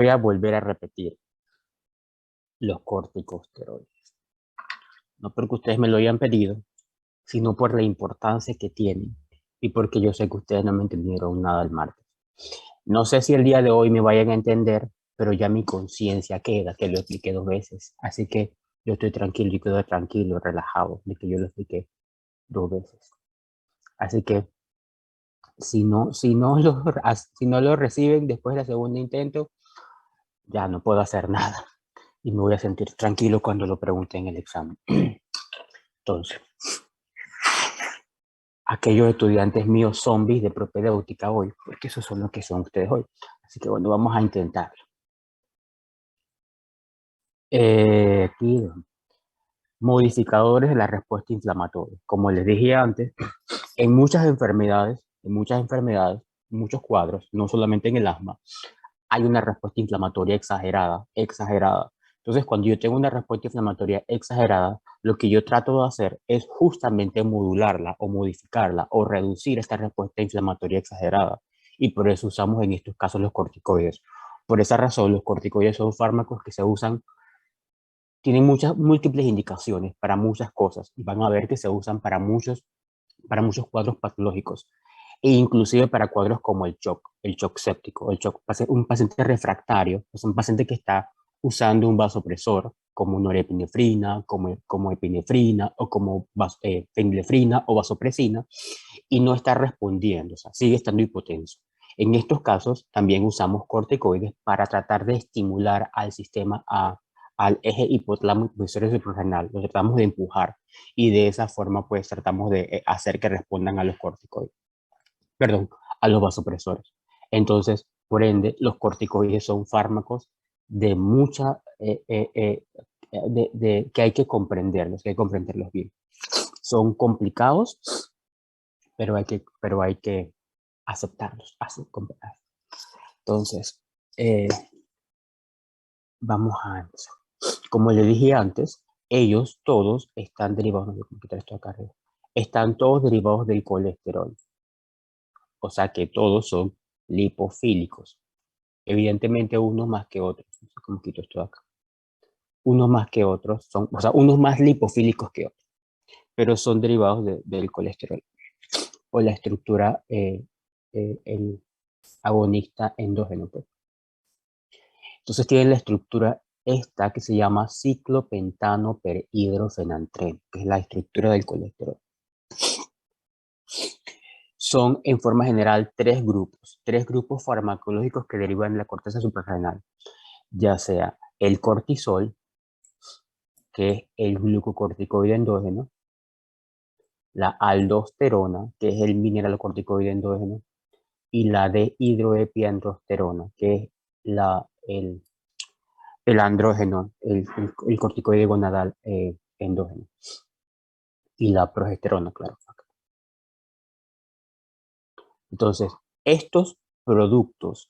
Voy a volver a repetir los corticosteroides. No porque ustedes me lo hayan pedido, sino por la importancia que tienen y porque yo sé que ustedes no me entendieron nada el martes. No sé si el día de hoy me vayan a entender, pero ya mi conciencia queda, que lo expliqué 2 veces. Así que yo estoy tranquilo y quedo tranquilo, relajado de que yo lo expliqué 2 veces. Así que si no lo reciben después del segundo intento, ya no puedo hacer nada y me voy a sentir tranquilo cuando lo pregunte en el examen. Entonces, aquellos estudiantes míos zombies de propedéutica hoy, porque esos son los que son ustedes hoy. Así que bueno, vamos a intentarlo. Aquí, modificadores de la respuesta inflamatoria. Como les dije antes, en muchos cuadros, no solamente en el asma, hay una respuesta inflamatoria exagerada. Entonces, cuando yo tengo una respuesta inflamatoria exagerada, lo que yo trato de hacer es justamente modularla o modificarla o reducir esta respuesta inflamatoria exagerada. Y por eso usamos en estos casos los corticoides. Por esa razón, los corticoides son fármacos que se usan, tienen muchas múltiples indicaciones para muchas cosas y van a ver que se usan para muchos cuadros patológicos e inclusive para cuadros como el shock séptico, un paciente refractario, es un paciente que está usando un vasopresor como norepinefrina, como epinefrina o como fenilefrina o vasopresina y no está respondiendo, o sea, sigue estando hipotenso. En estos casos también usamos corticoides para tratar de estimular al sistema al eje hipotálamo hipofisario suprarrenal, lo tratamos de empujar y de esa forma pues tratamos de hacer que respondan a los corticoides, perdón, a los vasopresores. Entonces, por ende, los corticoides son fármacos de mucha, que hay que comprenderlos bien. Son complicados, pero hay que aceptarlos. Entonces, eh, vamos a empezar. Como le dije antes, ellos todos están derivados, no sé cómo quitar esto acá arriba, están todos derivados del colesterol. O sea que todos son lipofílicos. Evidentemente unos más que otros. No sé cómo quito esto de acá. Unos más que otros son, o sea, unos más lipofílicos que otros, pero son derivados del colesterol o la estructura, el agonista endógeno, pues. Entonces tienen la estructura esta que se llama ciclopentano perhidrofenantreno, que es la estructura del colesterol. Son en forma general tres grupos farmacológicos que derivan de la corteza suprarrenal, ya sea el cortisol, que es el glucocorticoide endógeno, la aldosterona, que es el mineralocorticoide endógeno, y la dehidroepiandrosterona, que es el andrógeno, el corticoide gonadal endógeno, y la progesterona, claro. Entonces, estos productos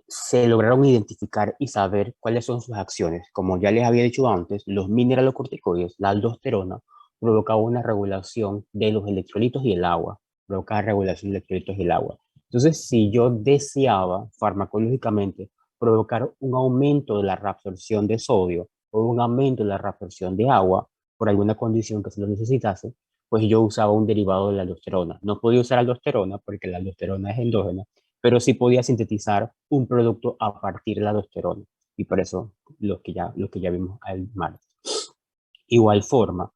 se lograron identificar y saber cuáles son sus acciones. Como ya les había dicho antes, los mineralocorticoides, la aldosterona, provoca una regulación de los electrolitos y el agua, provoca regulación de electrolitos y el agua. Entonces, si yo deseaba farmacológicamente provocar un aumento de la reabsorción de sodio o un aumento de la reabsorción de agua por alguna condición que se lo necesitase, pues yo usaba un derivado de la aldosterona. No podía usar aldosterona porque la aldosterona es endógena, pero sí podía sintetizar un producto a partir de la aldosterona. Y por eso lo que ya vimos al martes. Igual forma,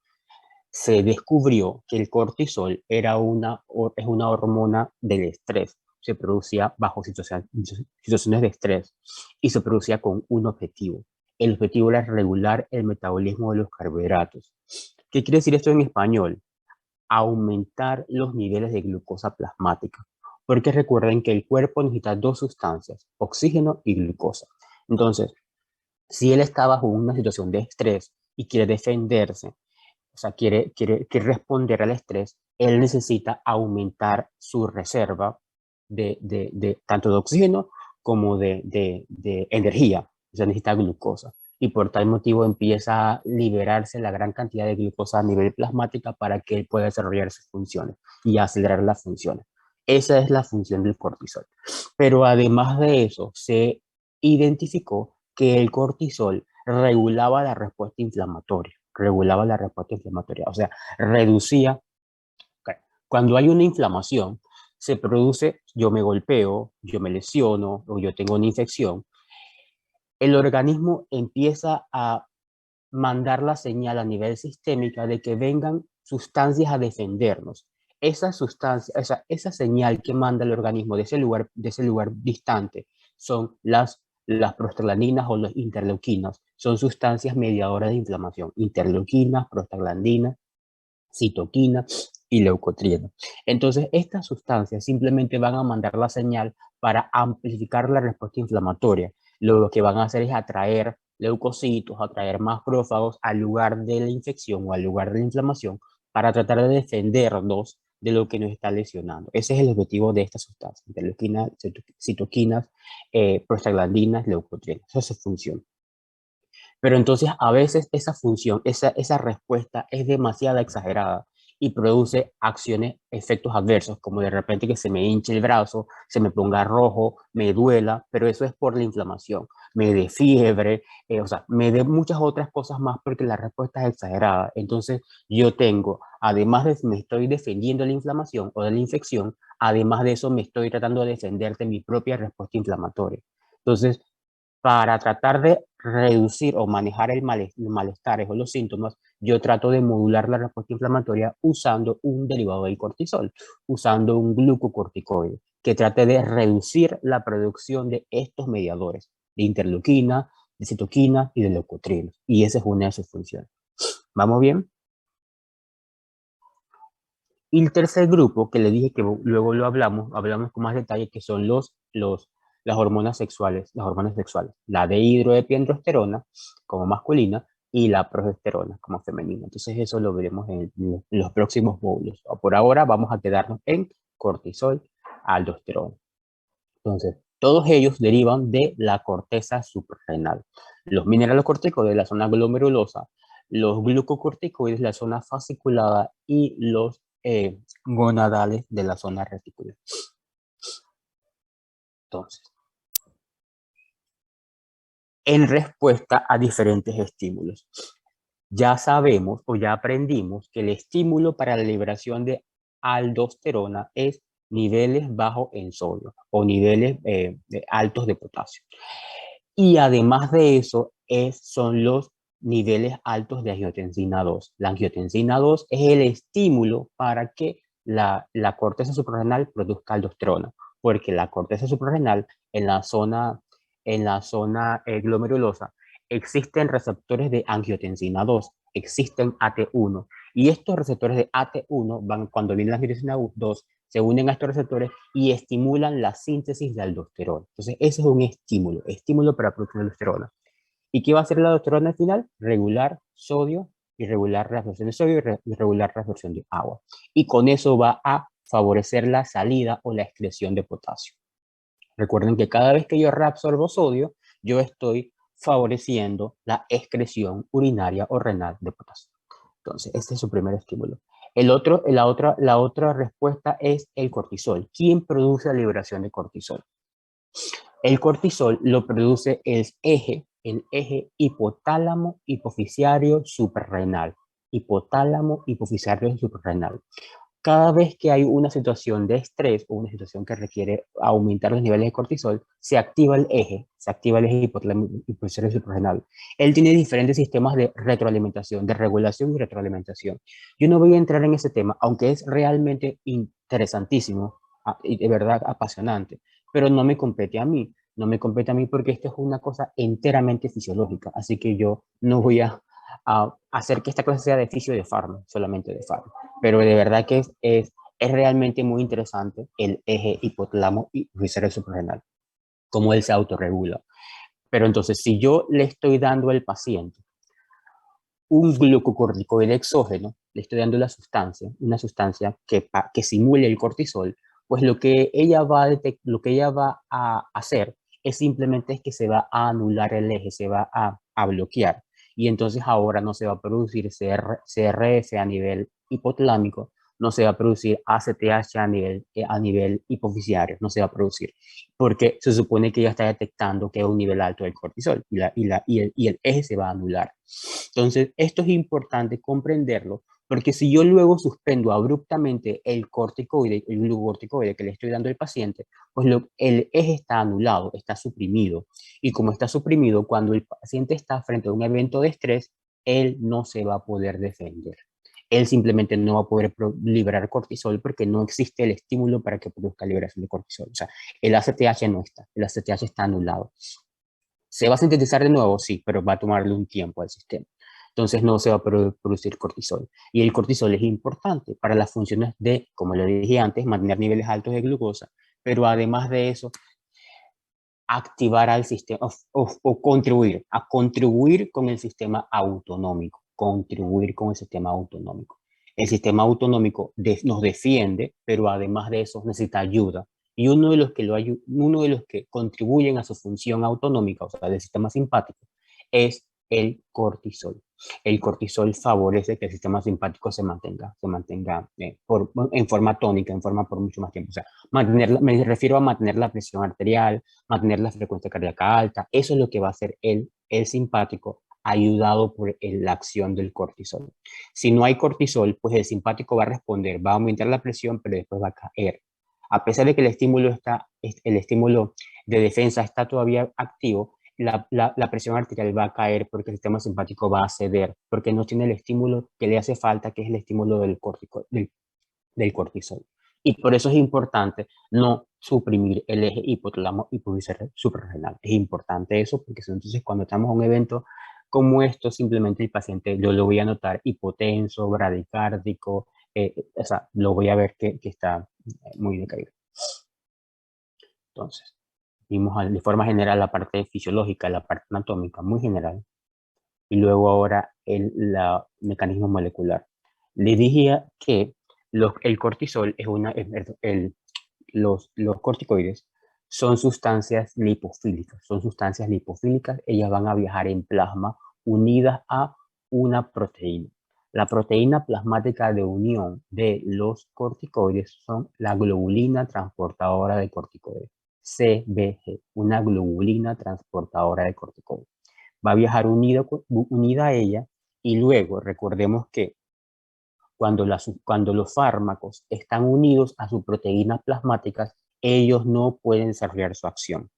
se descubrió que el cortisol es una hormona del estrés. Se producía bajo situaciones de estrés y se producía con un objetivo. El objetivo era regular el metabolismo de los carbohidratos. ¿Qué quiere decir esto en español? Aumentar los niveles de glucosa plasmática, porque recuerden que el cuerpo necesita dos sustancias, oxígeno y glucosa. Entonces, si él está bajo una situación de estrés y quiere defenderse, o sea, quiere responder al estrés, él necesita aumentar su reserva tanto de oxígeno como de energía, o sea, necesita glucosa. Y por tal motivo empieza a liberarse la gran cantidad de glucosa a nivel plasmática para que él pueda desarrollar sus funciones y acelerar las funciones. Esa es la función del cortisol. Pero además de eso, identificó que el cortisol regulaba la respuesta inflamatoria, o sea, reducía. Ok. Cuando hay una inflamación, se produce, yo me golpeo, yo me lesiono o yo tengo una infección, el organismo empieza a mandar la señal a nivel sistémica de que vengan sustancias a defendernos. Esa sustancia, esa señal que manda el organismo de ese lugar distante, son las prostaglandinas o las interleuquinas. Son sustancias mediadoras de inflamación. Interleuquinas, prostaglandinas, citoquina y leucotriena. Entonces, estas sustancias simplemente van a mandar la señal para amplificar la respuesta inflamatoria. Lo que van a hacer es atraer leucocitos, atraer macrófagos al lugar de la infección o al lugar de la inflamación para tratar de defendernos de lo que nos está lesionando. Ese es el objetivo de estas sustancias, interleuquinas, citoquinas, prostaglandinas, leucotrienas. Esa es su función. Pero entonces a veces esa función, esa respuesta es demasiado exagerada y produce acciones, efectos adversos, como de repente que se me hinche el brazo, se me ponga rojo, me duela, pero eso es por la inflamación, me dé fiebre, o sea, me dé muchas otras cosas más porque la respuesta es exagerada. Entonces yo tengo, además de me estoy defendiendo de la inflamación o de la infección, además de eso me estoy tratando de defender de mi propia respuesta inflamatoria. Entonces, para tratar de reducir o manejar el malestar o los síntomas, yo trato de modular la respuesta inflamatoria usando un derivado del cortisol, usando un glucocorticoide, que trate de reducir la producción de estos mediadores, de interleuquina, de citoquina y de leucotrienas. Y esa es una de sus funciones. ¿Vamos bien? Y el tercer grupo, que le dije que luego lo hablamos con más detalle, que son las hormonas sexuales, la dihidroepiandrosterona como masculina y la progesterona como femenina. Entonces eso lo veremos en los próximos módulos. Por ahora vamos a quedarnos en cortisol, aldosterona. Entonces, todos ellos derivan de la corteza suprarrenal. Los mineralocorticoides de la zona glomerulosa, los glucocorticoides de la zona fasciculada y los gonadales de la zona reticular. Entonces, en respuesta a diferentes estímulos, ya sabemos o ya aprendimos que el estímulo para la liberación de aldosterona es niveles bajos en sodio o niveles altos de potasio. Y además de eso, son los niveles altos de angiotensina 2. La angiotensina 2 es el estímulo para que la corteza suprarrenal produzca aldosterona, porque la corteza suprarrenal en la zona glomerulosa existen receptores de angiotensina 2, existen AT1, y estos receptores de AT1 cuando viene la angiotensina 2, se unen a estos receptores y estimulan la síntesis de aldosterona. Entonces, ese es un estímulo para producción de aldosterona. ¿Y qué va a hacer la aldosterona al final? Regular sodio y regular la absorción de sodio y regular la absorción de agua. Y con eso va a favorecer la salida o la excreción de potasio. Recuerden que cada vez que yo reabsorbo sodio, yo estoy favoreciendo la excreción urinaria o renal de potasio. Entonces, este es su primer estímulo. La otra respuesta es el cortisol. ¿Quién produce la liberación de cortisol? El cortisol lo produce el eje hipotálamo hipoficiario suprarrenal. Hipotálamo hipoficiario suprarrenal. Cada vez que hay una situación de estrés o una situación que requiere aumentar los niveles de cortisol, se activa el eje hipotálamo hipoficiario suprarrenal. Él tiene diferentes sistemas de retroalimentación, de regulación y retroalimentación. Yo no voy a entrar en ese tema, aunque es realmente interesantísimo y de verdad apasionante, pero no me compete a mí porque esto es una cosa enteramente fisiológica, así que yo no voy a hacer que esta clase sea de fisio de farma, solamente de farma. Pero de verdad que es realmente muy interesante el eje hipotálamo y visceral suprarrenal, cómo él se autorregula. Pero entonces, si yo le estoy dando al paciente un glucocorticoide exógeno, le estoy dando una sustancia que simule el cortisol, pues lo que ella va a hacer es simplemente que se va a anular el eje, se va a bloquear. Y entonces ahora no se va a producir CRF a nivel hipotalámico, no se va a producir ACTH a nivel hipofisiario, no se va a producir, porque se supone que ya está detectando que es un nivel alto del cortisol y el eje se va a anular. Entonces, esto es importante comprenderlo, porque si yo luego suspendo abruptamente el corticoide, el glucocorticoide que le estoy dando al paciente, pues el eje está anulado, está suprimido. Y como está suprimido, cuando el paciente está frente a un evento de estrés, él no se va a poder defender. Él simplemente no va a poder liberar cortisol porque no existe el estímulo para que produzca liberación de cortisol. O sea, el ACTH no está, el ACTH está anulado. ¿Se va a sintetizar de nuevo? Sí, pero va a tomarle un tiempo al sistema. Entonces no se va a producir cortisol. Y el cortisol es importante para las funciones de, como le dije antes, mantener niveles altos de glucosa, pero además de eso, activar al sistema o contribuir, a contribuir con el sistema autonómico, contribuir con el sistema autonómico. El sistema autonómico nos defiende, pero además de eso necesita ayuda. Y uno de los que contribuyen a su función autonómica, o sea, del sistema simpático, es el cortisol. El cortisol favorece que el sistema simpático se mantenga en forma tónica, en forma por mucho más tiempo. O sea, me refiero a mantener la presión arterial, mantener la frecuencia cardíaca alta. Eso es lo que va a hacer el simpático, ayudado por la acción del cortisol. Si no hay cortisol, pues el simpático va a responder, va a aumentar la presión, pero después va a caer. A pesar de que el estímulo de defensa está todavía activo, la presión arterial va a caer porque el sistema simpático va a ceder, porque no tiene el estímulo que le hace falta, que es el estímulo del cortisol. Y por eso es importante no suprimir el eje hipotálamo hipofisio suprarrenal. Es importante eso porque entonces cuando estamos en un evento como esto, simplemente el paciente yo lo voy a notar hipotenso, bradicárdico, o sea, lo voy a ver que está muy decaído. Entonces, vimos de forma general la parte fisiológica, la parte anatómica, muy general, y luego ahora el mecanismo molecular. Le dije que el cortisol es los corticoides son sustancias lipofílicas, ellas van a viajar en plasma unidas a una proteína. La proteína plasmática de unión de los corticoides son la globulina transportadora de corticoides, CBG, una globulina transportadora de corticoides. Va a viajar unida a ella y luego recordemos que cuando los fármacos están unidos a sus proteínas plasmáticas, ellos no pueden desarrollar su acción.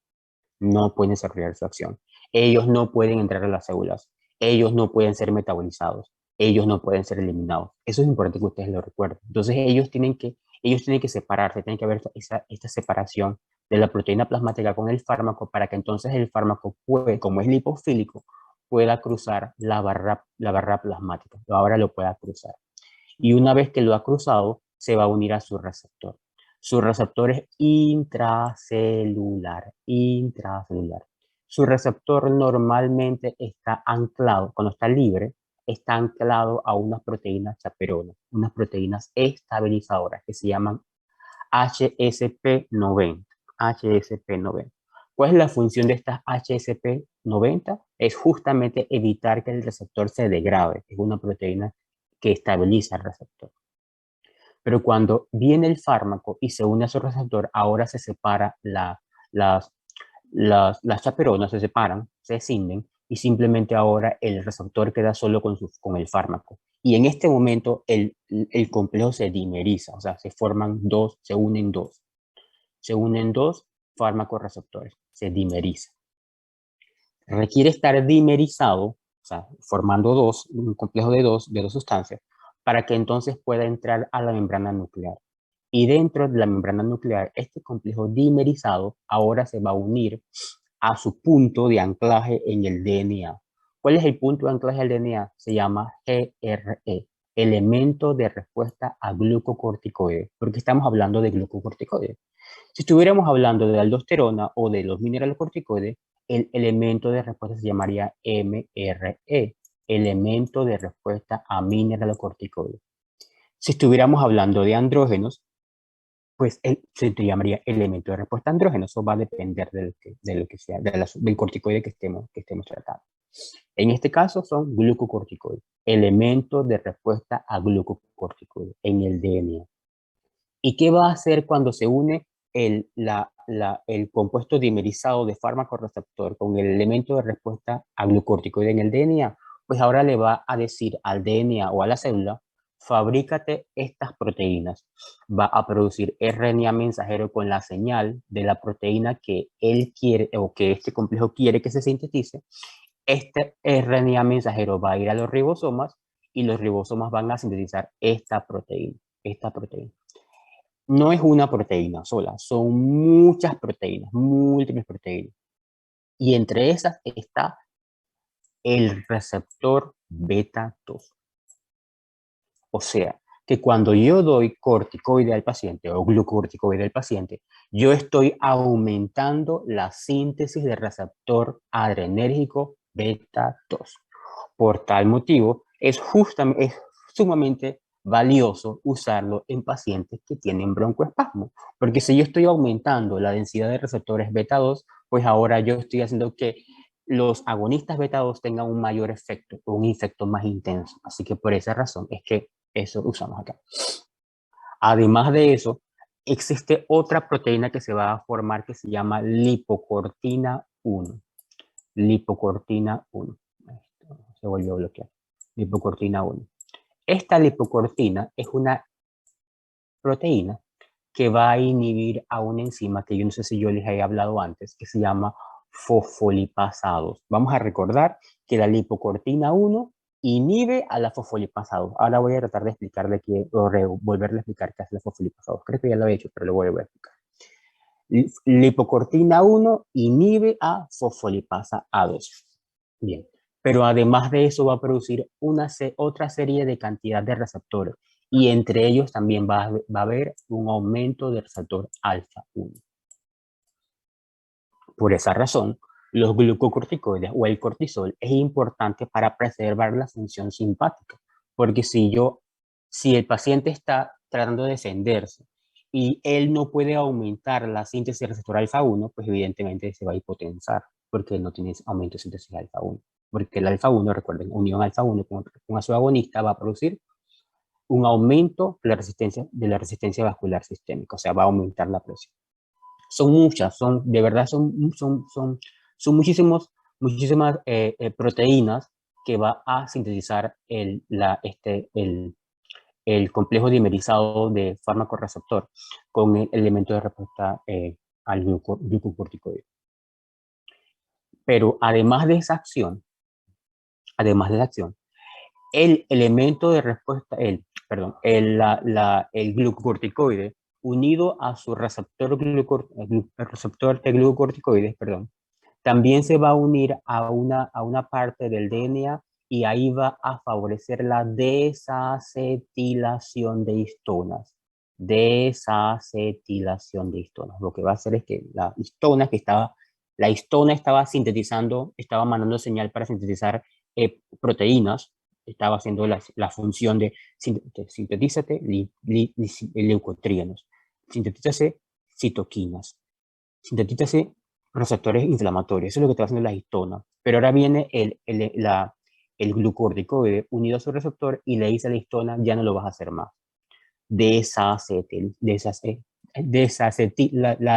No pueden desarrollar su acción. Ellos no pueden entrar a las células. Ellos no pueden ser metabolizados. Ellos no pueden ser eliminados. Eso es importante que ustedes lo recuerden. Entonces ellos tienen que separarse, tiene que haber esta separación de la proteína plasmática con el fármaco para que entonces el fármaco puede, como es lipofílico, pueda cruzar la barra plasmática. Ahora lo pueda cruzar. Y una vez que lo ha cruzado, se va a unir a su receptor. Su receptor es intracelular, intracelular. Su receptor normalmente está anclado, cuando está libre, está anclado a unas proteínas chaperonas, unas proteínas estabilizadoras que se llaman HSP90. HSP90. ¿Cuál es la función de estas HSP90? Es justamente evitar que el receptor se degrade. Es una proteína que estabiliza el receptor. Pero cuando viene el fármaco y se une a su receptor, ahora se separa las, las chaperonas, se separan, se escinden y simplemente ahora el receptor queda solo con el fármaco. Y en este momento el complejo se dimeriza, o sea, se unen dos fármacos receptores, se dimeriza. Requiere estar dimerizado, o sea, formando un complejo de dos sustancias, para que entonces pueda entrar a la membrana nuclear. Y dentro de la membrana nuclear, este complejo dimerizado ahora se va a unir a su punto de anclaje en el DNA. ¿Cuál es el punto de anclaje del DNA? Se llama GRE, elemento de respuesta a glucocorticoides, porque estamos hablando de glucocorticoides. Si estuviéramos hablando de aldosterona o de los mineralocorticoides, el elemento de respuesta se llamaría MRE, elemento de respuesta a mineralocorticoides. Si estuviéramos hablando de andrógenos, pues se llamaría elemento de respuesta andrógeno. Eso va a depender de lo que sea, del corticoide que estemos tratando. En este caso son glucocorticoides, elementos de respuesta a glucocorticoides en el DNA. ¿Y qué va a hacer cuando se une el compuesto dimerizado de fármaco receptor con el elemento de respuesta a glucocorticoide en el DNA? Pues ahora le va a decir al DNA o a la célula, fabrícate estas proteínas. Va a producir RNA mensajero con la señal de la proteína que él quiere o que este complejo quiere que se sintetice. Este RNA mensajero va a ir a los ribosomas y los ribosomas van a sintetizar esta proteína. Esta proteína. No es una proteína sola, son muchas proteínas, múltiples proteínas. Y entre esas está el receptor beta 2. O sea, que cuando yo doy corticoide al paciente o glucocorticoide al paciente, yo estoy aumentando la síntesis del receptor adrenérgico beta 2. Por tal motivo, es sumamente valioso usarlo en pacientes que tienen broncoespasmo, porque si yo estoy aumentando la densidad de receptores beta 2, pues ahora yo estoy haciendo que los agonistas beta 2 tengan un mayor efecto, un efecto más intenso. Así que por esa razón es que eso usamos acá. Además de eso, existe otra proteína que se va a formar que se llama lipocortina 1. Lipocortina 1. Se volvió a bloquear. Lipocortina 1. Esta lipocortina es una proteína que va a inhibir a una enzima que yo no sé si yo les he hablado antes, que se llama fosfolipasados. Vamos a recordar que la lipocortina 1 inhibe a la fosfolipasados. Ahora voy a tratar de explicarle volverle a explicar qué es la fosfolipasados. Creo que ya lo he hecho, pero lo voy a explicar. Lipocortina 1 inhibe a fosfolipasa-A2. Bien, pero además de eso va a producir otra serie de cantidad de receptores y entre ellos también va a haber un aumento del receptor alfa 1. Por esa razón, los glucocorticoides o el cortisol es importante para preservar la función simpática, porque si el paciente está tratando de defenderse y él no puede aumentar la síntesis del receptor alfa 1, pues evidentemente se va a hipotensar, porque no tiene aumento de síntesis alfa 1. Porque el alfa 1, recuerden, unión alfa 1 con su agonista va a producir un aumento de la resistencia vascular sistémica, o sea, va a aumentar la presión. Son muchas, de verdad son muchísimas proteínas que va a sintetizar el complejo dimerizado de fármaco receptor con el elemento de respuesta al glucocorticoide. Pero además de esa acción, el elemento de respuesta, el glucocorticoide, unido a su receptor de glucocorticoides, también se va a unir a una parte del DNA y ahí va a favorecer la desacetilación de histonas. Desacetilación de histonas. Lo que va a hacer es que la histona estaba sintetizando, estaba mandando señal para sintetizar proteínas, estaba haciendo la función de sintetízate leucotrienos, sintetízate citoquinas, sintetízate receptores inflamatorios. Eso es lo que está haciendo la histona. Pero ahora viene el glucorticoide unido a su receptor y le dice a la histona, ya no lo vas a hacer más. La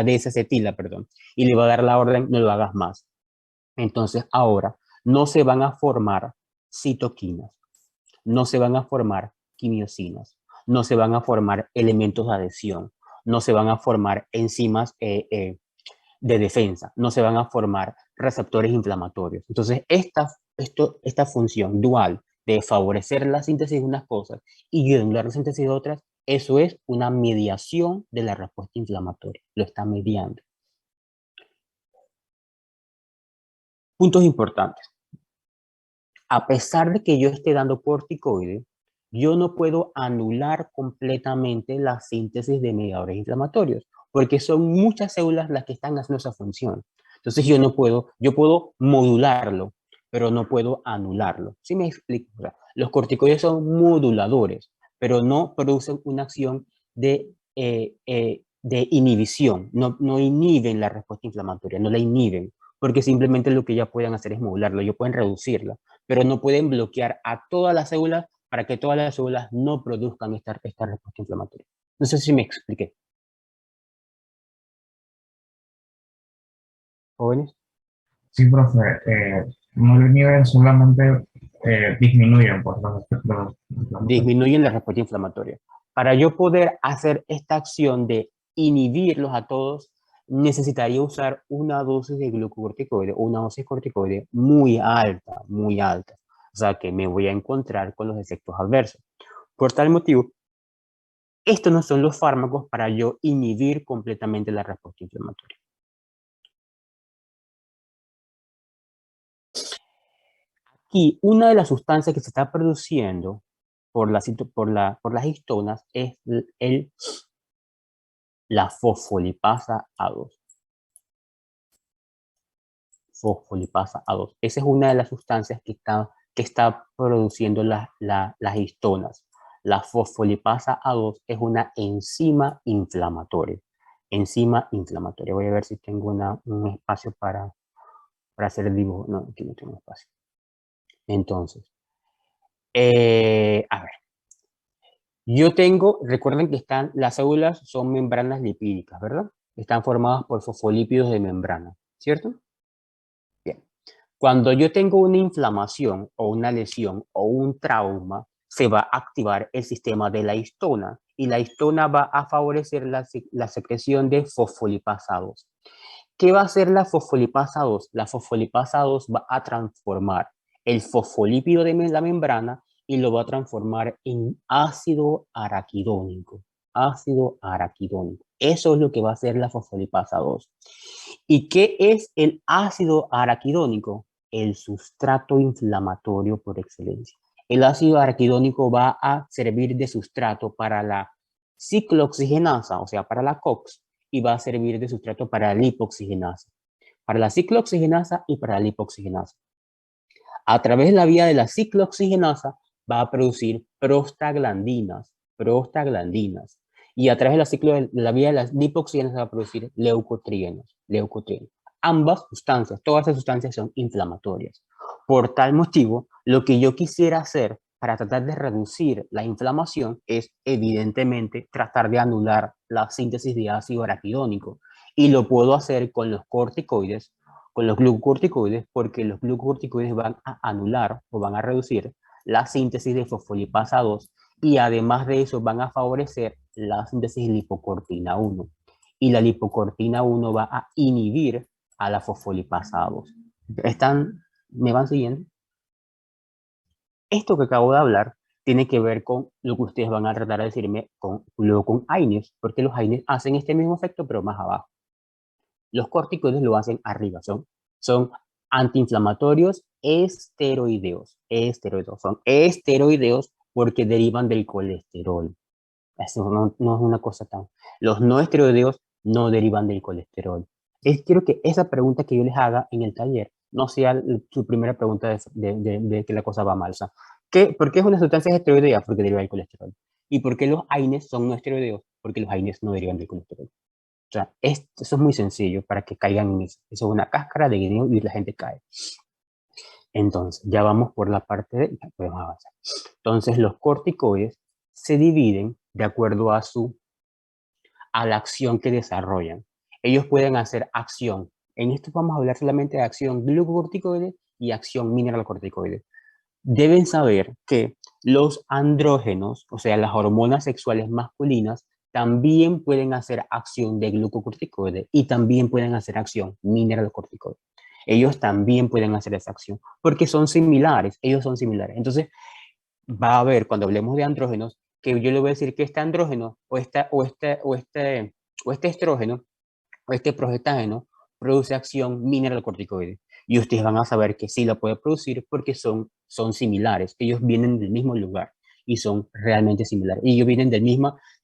desacetila, perdón. Y le va a dar la orden, no lo hagas más. Entonces ahora no se van a formar citoquinas, no se van a formar quimiosinas, no se van a formar elementos de adhesión, no se van a formar enzimas de defensa, no se van a formar receptores inflamatorios. Entonces, esta función dual de favorecer la síntesis de unas cosas y anular la síntesis de otras, eso es una mediación de la respuesta inflamatoria. Lo está mediando. Puntos importantes. A pesar de que yo esté dando corticoide, yo no puedo anular completamente la síntesis de mediadores inflamatorios, porque son muchas células las que están haciendo esa función. Entonces yo puedo modularlo, pero no puedo anularlo. ¿Sí me explico? O sea, los corticoides son moduladores, pero no producen una acción de inhibición, no inhiben la respuesta inflamatoria, no la inhiben, porque simplemente lo que ya pueden hacer es modularlo, ellos pueden reducirla, pero no pueden bloquear a todas las células para que todas las células no produzcan esta respuesta inflamatoria. No sé si me expliqué. ¿Jóvenes? Sí, profe, no inhiben, solamente disminuyen pues, los efectos inflamatorios. Disminuyen la respuesta inflamatoria. Para yo poder hacer esta acción de inhibirlos a todos, necesitaría usar una dosis de glucocorticoide o una dosis corticoide muy alta, muy alta. O sea que me voy a encontrar con los efectos adversos. Por tal motivo, estos no son los fármacos para yo inhibir completamente la respuesta inflamatoria. Aquí, una de las sustancias que se está produciendo por las histonas es la fosfolipasa A2. Fosfolipasa A2. Esa es una de las sustancias que está produciendo las histonas. La fosfolipasa A2 es una enzima inflamatoria. Enzima inflamatoria. Voy a ver si tengo un espacio para hacer el dibujo. No, aquí no tengo espacio. Entonces, a ver. Recuerden que las células son membranas lipídicas, ¿verdad? Están formadas por fosfolípidos de membrana, ¿cierto? Bien. Cuando yo tengo una inflamación o una lesión o un trauma, se va a activar el sistema de la histona y la histona va a favorecer la secreción de fosfolipasa 2. ¿Qué va a hacer la fosfolipasa 2? La fosfolipasa 2 va a transformar el fosfolípido de la membrana y lo va a transformar en ácido araquidónico. Ácido araquidónico. Eso es lo que va a hacer la fosfolipasa 2. ¿Y qué es el ácido araquidónico? El sustrato inflamatorio por excelencia. El ácido araquidónico va a servir de sustrato para la ciclooxigenasa, o sea, para la COX, y va a servir de sustrato para la lipoxigenasa. Para la ciclooxigenasa y para la lipoxigenasa. A través de la vía de la ciclooxigenasa va a producir prostaglandinas. Y a través de la vía de la lipoxigenasa va a producir leucotrienos. Ambas sustancias, todas esas sustancias son inflamatorias. Por tal motivo, lo que yo quisiera hacer para tratar de reducir la inflamación es, evidentemente, tratar de anular la síntesis de ácido araquidónico. Y lo puedo hacer con los corticoides, con los glucocorticoides, porque los glucocorticoides van a anular o van a reducir la síntesis de fosfolipasa 2 y además de eso van a favorecer la síntesis de lipocortina 1. Y la lipocortina 1 va a inhibir a la fosfolipasa 2. ¿Me van siguiendo? Esto que acabo de hablar tiene que ver con lo que ustedes van a tratar de decirme luego con AINES, porque los AINES hacen este mismo efecto, pero más abajo. Los corticoides lo hacen arriba, son antiinflamatorios son esteroideos porque derivan del colesterol. Eso no es una cosa tan... Los no esteroideos no derivan del colesterol. Quiero que esa pregunta que yo les haga en el taller no sea su primera pregunta de que la cosa va mal. O sea, ¿por qué es una sustancia esteroidea? Porque deriva del colesterol. ¿Y por qué los AINES son no esteroideos? Porque los AINES no derivan del colesterol. O sea, eso es muy sencillo para que caigan en eso. Eso es una cáscara de guineo y la gente cae. Entonces, ya vamos por la parte de... Ya podemos avanzar. Entonces, los corticoides se dividen de acuerdo a la acción que desarrollan. Ellos pueden hacer acción. En esto vamos a hablar solamente de acción glucocorticoide y acción mineralocorticoide. Deben saber que los andrógenos, o sea, las hormonas sexuales masculinas, también pueden hacer acción de glucocorticoide y también pueden hacer acción mineralocorticoide. Ellos también pueden hacer esa acción porque son similares, ellos son similares. Entonces, va a haber, cuando hablemos de andrógenos, que yo le voy a decir que este andrógeno o este estrógeno o este progestágeno produce acción mineralocorticoide. Y ustedes van a saber que sí la puede producir porque son similares. Ellos vienen del mismo lugar y son realmente similares. Y ellos vienen de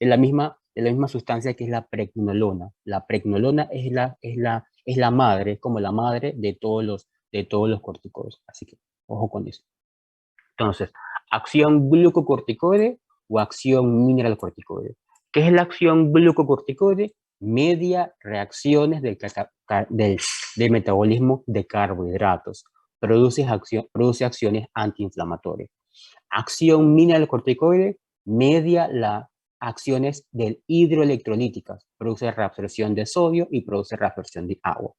la misma sustancia que es la pregnolona. La pregnolona es la madre, como la madre de todos los corticoides. Así que ojo con eso. Entonces, acción glucocorticoide o acción mineralocorticoide. ¿Qué es la acción glucocorticoide? Media reacciones del metabolismo de carbohidratos. produce acciones antiinflamatorias. Acción mineralocorticoide media las acciones del hidroelectrolíticas, produce reabsorción de sodio y produce reabsorción de agua.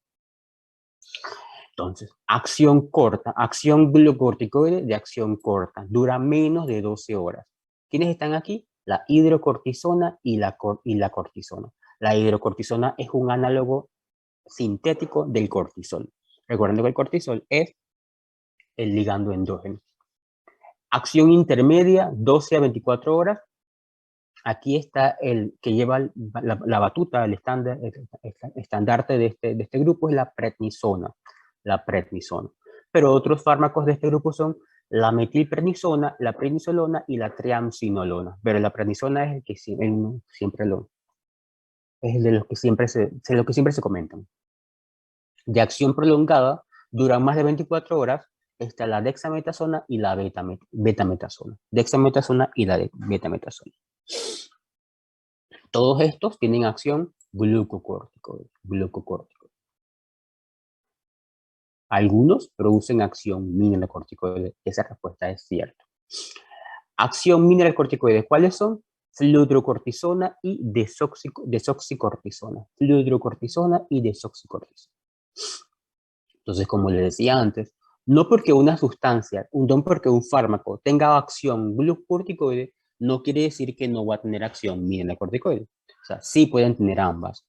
Entonces, acción corta, acción glucocorticoide de acción corta, dura menos de 12 horas. ¿Quiénes están aquí? La hidrocortisona y la cortisona. La hidrocortisona es un análogo sintético del cortisol. Recuerden que el cortisol es el ligando endógeno. Acción intermedia, 12 a 24 horas. Aquí está el que lleva la batuta, el estandarte de este grupo es la prednisona. La prednisona. Pero otros fármacos de este grupo son la metilprednisona, la prednisolona y la triamcinolona. Pero la prednisona es el que siempre es de los que siempre se comentan. De acción prolongada, duran más de 24 horas, está la dexametasona y la betametasona. Dexametasona y la betametasona. Todos estos tienen acción glucocorticoide. Algunos producen acción mineralocorticoide. Esa respuesta es cierta. Acción mineralocorticoide, ¿cuáles son? Fludrocortisona y desoxicortisona. Fludrocortisona y desoxicortisona. Entonces, como les decía antes, no porque una sustancia, no porque un fármaco tenga acción glucocorticoide, no quiere decir que no va a tener acción mineralocorticoide. O sea, sí pueden tener ambas.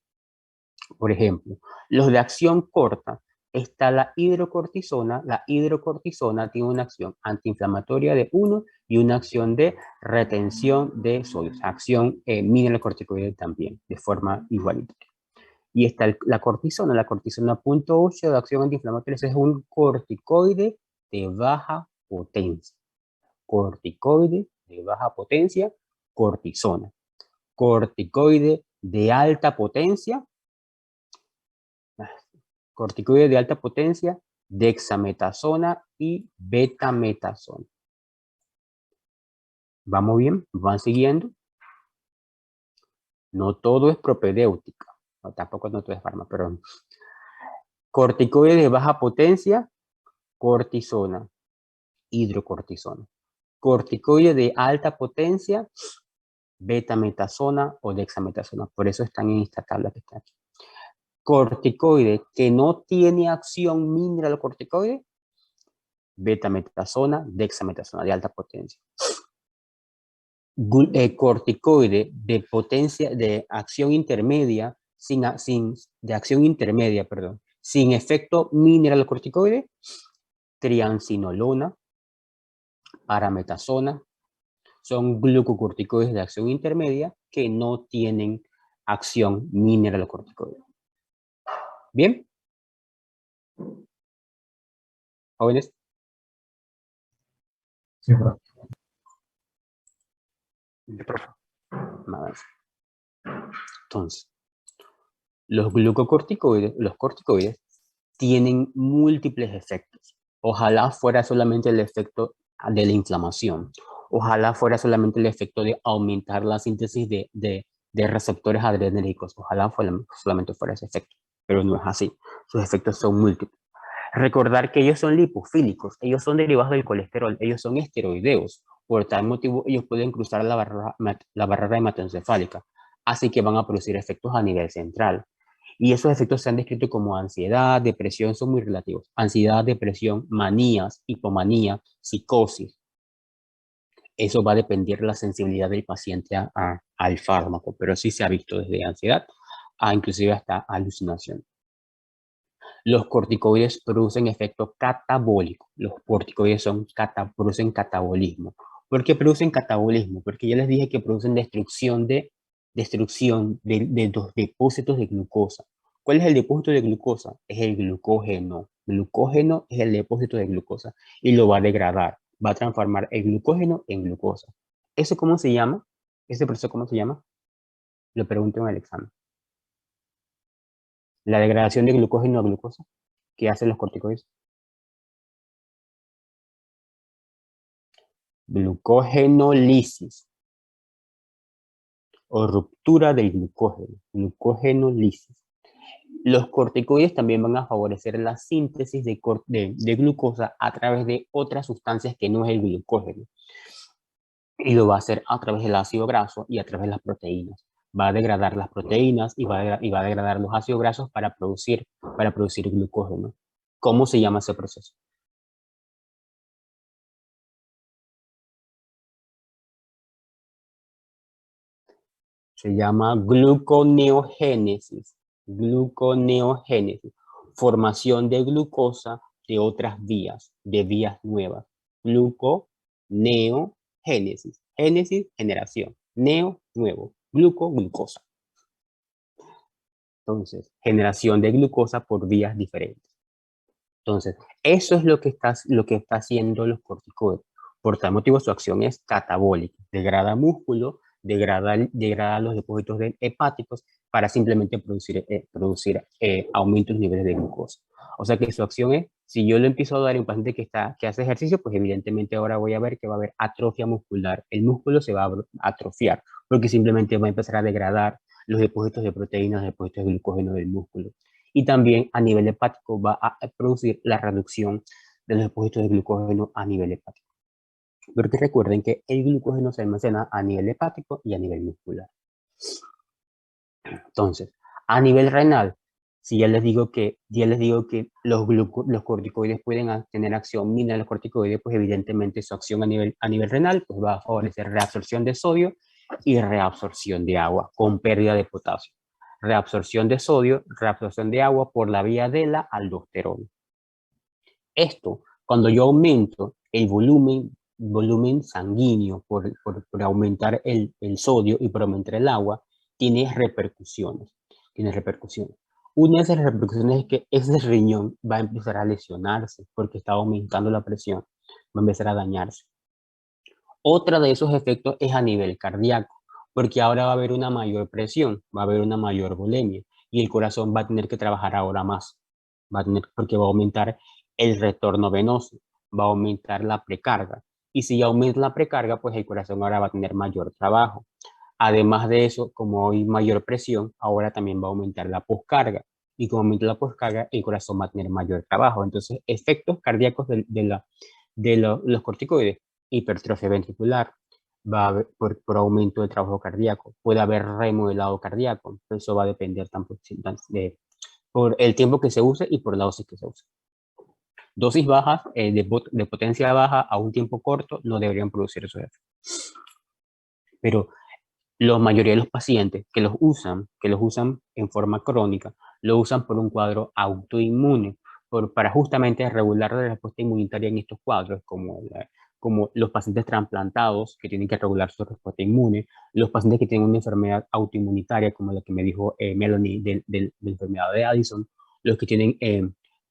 Por ejemplo, los de acción corta, está la hidrocortisona. La hidrocortisona tiene una acción antiinflamatoria de 1 y una acción de retención de sodio. Acción mineralocorticoide también, de forma igualitaria. Y está la cortisona 0.8 de acción antiinflamatoria. Ese es un corticoide de baja potencia. Corticoide de baja potencia, cortisona. Corticoide de alta potencia, corticoide de alta potencia, dexametasona y betametasona. ¿Vamos bien? ¿Van siguiendo? No todo es propedéutica. No, tampoco no todo es fármaco, pero corticoide de baja potencia, cortisona, hidrocortisona. Corticoide de alta potencia, betametasona o dexametasona. Por eso están en esta tabla que está aquí. Corticoide que no tiene acción mineralocorticoide, betametasona, dexametasona de alta potencia. Corticoide de potencia de acción intermedia sin efecto mineralocorticoide, triamcinolona, parametasona. Son glucocorticoides de acción intermedia que no tienen acción mineralocorticoide. ¿Bien? ¿Jóvenes? Sí, profe. Entonces, los corticoides, tienen múltiples efectos. Ojalá fuera solamente el efecto de la inflamación. Ojalá fuera solamente el efecto de aumentar la síntesis de receptores adrenérgicos. Ojalá solamente fuera ese efecto, pero no es así. Sus efectos son múltiples. Recordar que ellos son lipofílicos, ellos son derivados del colesterol, ellos son esteroideos. Por tal motivo, ellos pueden cruzar la barrera hematoencefálica, así que van a producir efectos a nivel central. Y esos efectos se han descrito como ansiedad, depresión, son muy relativos. Ansiedad, depresión, manías, hipomanía, psicosis. Eso va a depender de la sensibilidad del paciente al fármaco, pero sí se ha visto desde ansiedad a inclusive hasta alucinación. Los corticoides producen efecto catabólico. Los corticoides producen catabolismo. ¿Por qué producen catabolismo? Porque ya les dije que producen destrucción de los depósitos de glucosa. ¿Cuál es el depósito de glucosa? Es el glucógeno. Glucógeno es el depósito de glucosa y lo va a degradar. Va a transformar el glucógeno en glucosa. ¿Eso cómo se llama? ¿Ese proceso cómo se llama? Lo pregunto en el examen. La degradación de glucógeno a glucosa que hacen los corticoides. Glucógenolisis o ruptura del glucógeno, glucógenolisis. Los corticoides también van a favorecer la síntesis de glucosa a través de otras sustancias que no es el glucógeno. Y lo va a hacer a través del ácido graso y a través de las proteínas. Va a degradar las proteínas y va a degradar los ácidos grasos para producir glucógeno. ¿Cómo se llama ese proceso? Se llama gluconeogénesis. Gluconeogénesis. Formación de glucosa de otras vías, de vías nuevas. Gluconeogénesis. Génesis, generación. Neo, nuevo. Glucosa. Entonces, generación de glucosa por vías diferentes. Entonces, eso es lo que está haciendo los corticoides. Por tal motivo, su acción es catabólica. Degrada músculo, degrada los depósitos hepáticos para simplemente producir aumentos de niveles de glucosa. O sea que su acción es, si yo le empiezo a dar a un paciente que hace ejercicio, pues evidentemente ahora voy a ver que va a haber atrofia muscular. El músculo se va a atrofiar porque simplemente va a empezar a degradar los depósitos de proteínas, los depósitos de glucógeno del músculo. Y también a nivel hepático va a producir la reducción de los depósitos de glucógeno a nivel hepático. Pero que recuerden que el glucógeno se almacena a nivel hepático y a nivel muscular. Entonces, a nivel renal, si ya les digo que los corticoides pueden tener acción mineralocorticoide, pues evidentemente su acción a nivel renal pues va a favorecer reabsorción de sodio y reabsorción de agua con pérdida de potasio. Reabsorción de sodio, reabsorción de agua por la vía de la aldosterona. Esto, cuando yo aumento el volumen sanguíneo por aumentar el sodio y por aumentar el agua, tiene repercusiones. Una de esas repercusiones es que ese riñón va a empezar a lesionarse porque está aumentando la presión, va a empezar a dañarse. Otra de esos efectos es a nivel cardíaco, porque ahora va a haber una mayor presión, va a haber una mayor bulimia y el corazón va a tener que trabajar ahora más, porque va a aumentar el retorno venoso, va a aumentar la precarga. Y si aumenta la precarga, pues el corazón ahora va a tener mayor trabajo. Además de eso, como hay mayor presión, ahora también va a aumentar la poscarga. Y como aumenta la poscarga, el corazón va a tener mayor trabajo. Entonces, efectos cardíacos de los corticoides: hipertrofia ventricular, va a haber, por aumento del trabajo cardíaco, puede haber remodelado cardíaco. Eso va a depender por el tiempo que se use y por la dosis que se use. Dosis bajas, de potencia baja a un tiempo corto, no deberían producir esos efectos. Pero la mayoría de los pacientes que los usan en forma crónica, lo usan por un cuadro autoinmune, para justamente regular la respuesta inmunitaria en estos cuadros, como los pacientes trasplantados que tienen que regular su respuesta inmune, los pacientes que tienen una enfermedad autoinmunitaria, como la que me dijo Melanie de la enfermedad de Addison, los que tienen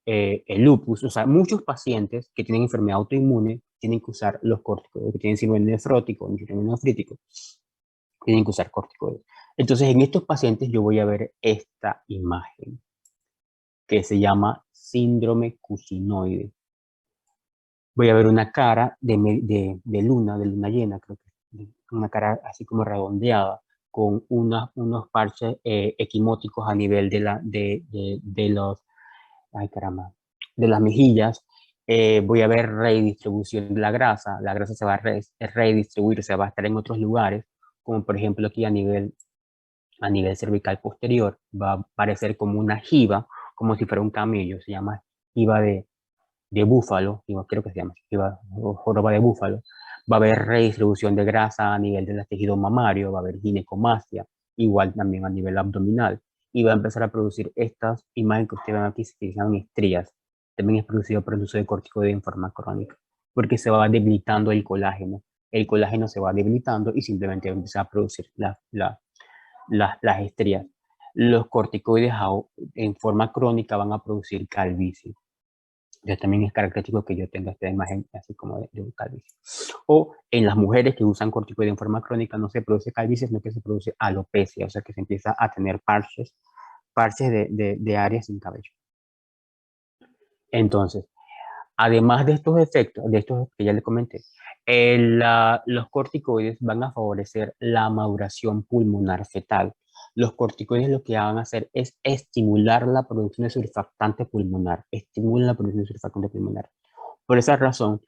el lupus. O sea, muchos pacientes que tienen enfermedad autoinmune tienen que usar los corticoides, que tienen síndrome nefrótico, síndrome nefrítico, tienen que usar corticoides. Entonces, en estos pacientes yo voy a ver esta imagen que se llama síndrome cusinoide. Voy a ver una cara de luna llena, creo que una cara así como redondeada, con unos parches equimóticos a nivel ay caramba, de las mejillas. Voy a ver redistribución de la grasa se va a redistribuir, se va a estar en otros lugares, como por ejemplo aquí a nivel cervical posterior, va a aparecer como una jiba, como si fuera un camello, se llama jiba de búfalo, creo que se llama jiba o joroba de búfalo. Va a haber redistribución de grasa a nivel del tejido mamario, va a haber ginecomastia, igual también a nivel abdominal, y va a empezar a producir estas imágenes que ustedes ven aquí, se llaman estrías. También es producido por el uso de corticoides en forma crónica, porque se va debilitando el colágeno. El colágeno se va debilitando y simplemente va a empezar a producir las estrías. Los corticoides en forma crónica van a producir calvicie. Ya también es característico que yo tenga esta imagen así como de un calvicie. O en las mujeres que usan corticoides en forma crónica no se produce calvicie, sino que se produce alopecia, o sea que se empieza a tener parches de áreas sin cabello. Entonces, además de estos efectos, de estos que ya les comenté, los corticoides van a favorecer la maduración pulmonar fetal. los corticoides lo que van a hacer es estimular la producción de surfactante pulmonar, estimulan la producción de surfactante pulmonar. Por esa razón,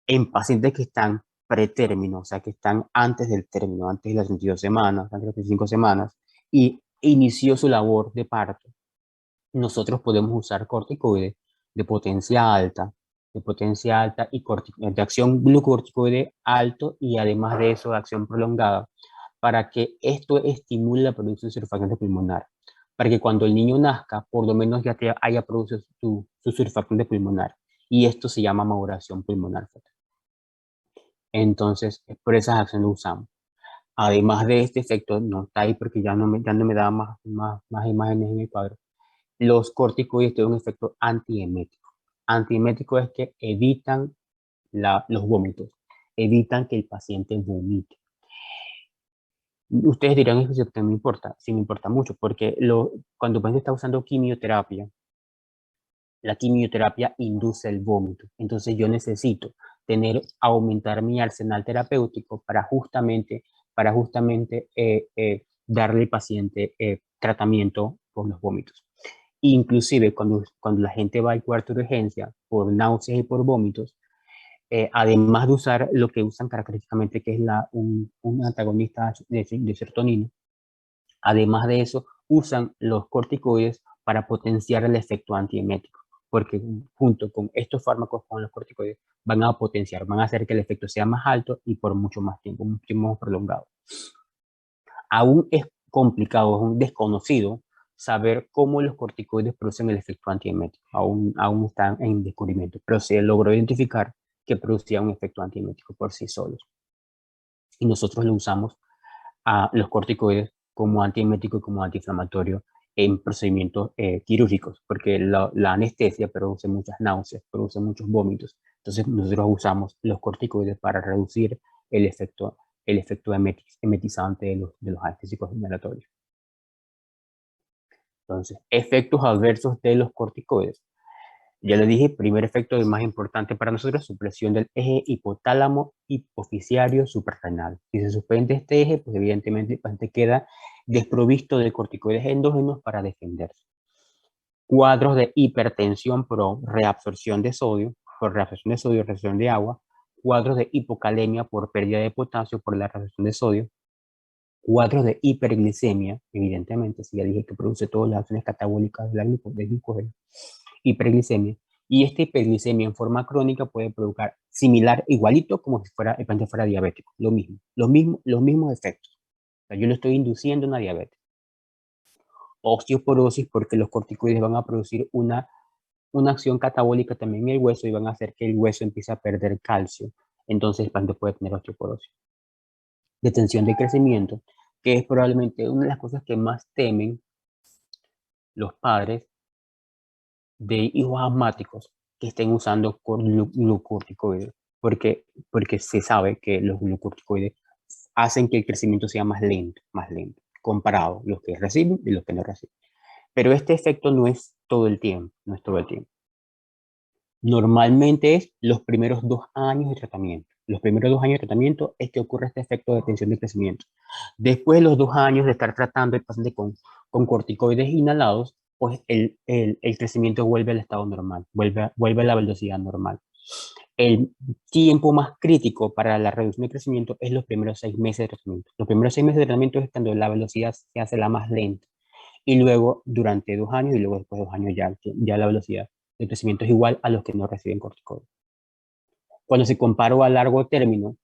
en pacientes que están pretérmino, o sea, que están antes del término, antes de las 22 semanas, antes de las 25 semanas, y inició su labor de parto, nosotros podemos usar corticoides de potencia alta, y de acción glucocorticoide alto y además de eso de acción prolongada, para que esto estimule la producción de surfactante pulmonar, para que cuando el niño nazca, por lo menos ya haya producido su surfactante pulmonar. Y esto se llama maduración pulmonar fetal. Entonces, por esas acciones lo usamos. Además de este efecto, no está ahí porque ya no me da más imágenes en el cuadro. Los corticoides tienen un efecto antiemético. Antiemético es que evitan los vómitos, evitan que el paciente vomite. Ustedes dirán, eso que me importa, sí me importa mucho, porque cuando el paciente está usando quimioterapia, la quimioterapia induce el vómito. Entonces yo necesito aumentar mi arsenal terapéutico para justamente darle al paciente tratamiento por los vómitos. Inclusive cuando la gente va al cuarto de urgencia por náuseas y por vómitos, además de usar lo que usan característicamente, que es un antagonista de serotonina, además de eso, usan los corticoides para potenciar el efecto antiemético, porque junto con estos fármacos, con los corticoides, van a hacer que el efecto sea más alto y por mucho más tiempo, mucho más prolongado. Aún es complicado, es un desconocido saber cómo los corticoides producen el efecto antiemético. Aún están en descubrimiento, pero se logró identificar que producía un efecto antiemético por sí solos. Y nosotros lo usamos a los corticoides como antiemético y como antiinflamatorio en procedimientos quirúrgicos, porque la anestesia produce muchas náuseas, produce muchos vómitos. Entonces nosotros usamos los corticoides para reducir el efecto emetizante de los anestésicos inhalatorios. Entonces, efectos adversos de los corticoides. Ya le dije, primer efecto, el más importante para nosotros, supresión del eje hipotálamo hipoficiario suprarrenal. Si se suspende este eje, pues evidentemente el paciente queda desprovisto de corticoides endógenos para defenderse. Cuadros de hipertensión por reabsorción de sodio, reabsorción de agua. Cuadros de hipocalemia por pérdida de potasio por la reabsorción de sodio. Cuadros de hiperglicemia, evidentemente, si ya dije que produce todas las acciones catabólicas del glucógeno. Hiperglicemia. Y esta hiperglicemia en forma crónica puede provocar similar, igualito como si el paciente fuera diabético. Lo mismo, los mismos efectos. O sea, yo le estoy induciendo una diabetes. Osteoporosis, porque los corticoides van a producir una acción catabólica también en el hueso y van a hacer que el hueso empiece a perder calcio. Entonces el paciente puede tener osteoporosis. Detención de crecimiento, que es probablemente una de las cosas que más temen los padres de hijos asmáticos que estén usando glucocorticoides, porque se sabe que los glucocorticoides hacen que el crecimiento sea más lento, comparado los que reciben y los que no reciben. Pero este efecto no es todo el tiempo, no es todo el tiempo. Normalmente es los primeros 2 años de tratamiento. Los primeros 2 años de tratamiento es que ocurre este efecto de detención de crecimiento. Después de los 2 años de estar tratando el paciente con corticoides inhalados, pues el crecimiento vuelve al estado normal, vuelve a la velocidad normal. El tiempo más crítico para la reducción de crecimiento es los primeros 6 meses de tratamiento. Los primeros 6 meses de tratamiento es cuando la velocidad se hace la más lenta. Y luego durante 2 años y luego después de 2 años ya la velocidad de crecimiento es igual a los que no reciben corticoides. Cuando se comparó a largo término,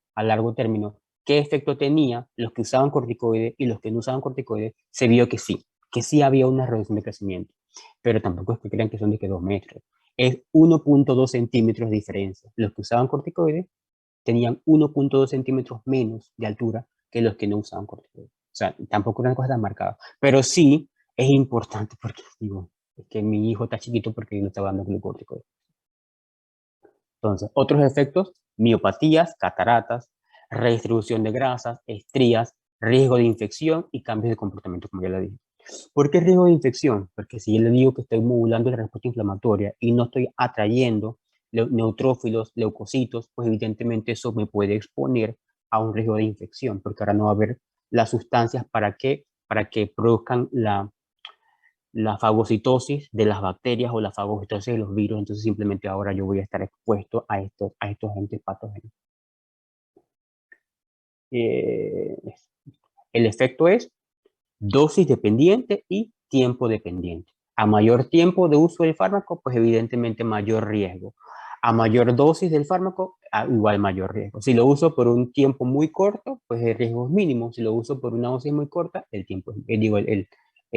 qué efecto tenía los que usaban corticoides y los que no usaban corticoides, se vio que sí había una reducción de crecimiento, pero tampoco es que crean que son de que 2 metros. Es 1.2 centímetros de diferencia. Los que usaban corticoides tenían 1.2 centímetros menos de altura que los que no usaban corticoides. O sea, tampoco era una cosa tan marcada. Pero sí es importante porque digo, es que mi hijo está chiquito porque yo no estaba dando glucórtico. Entonces, otros efectos, miopatías, cataratas, redistribución de grasas, estrías, riesgo de infección y cambios de comportamiento, como ya le dije. ¿Por qué riesgo de infección? Porque si yo le digo que estoy modulando la respuesta inflamatoria y no estoy atrayendo neutrófilos, leucocitos, pues evidentemente eso me puede exponer a un riesgo de infección, porque ahora no va a haber las sustancias para que para que produzcan la fagocitosis de las bacterias o la fagocitosis de los virus. Entonces simplemente ahora yo voy a estar expuesto a estos agentes patógenos. El efecto es dosis dependiente y tiempo dependiente. A mayor tiempo de uso del fármaco, pues evidentemente mayor riesgo. A mayor dosis del fármaco, igual mayor riesgo. Si lo uso por un tiempo muy corto, pues el riesgo es mínimo. Si lo uso por una dosis muy corta, el tiempo, el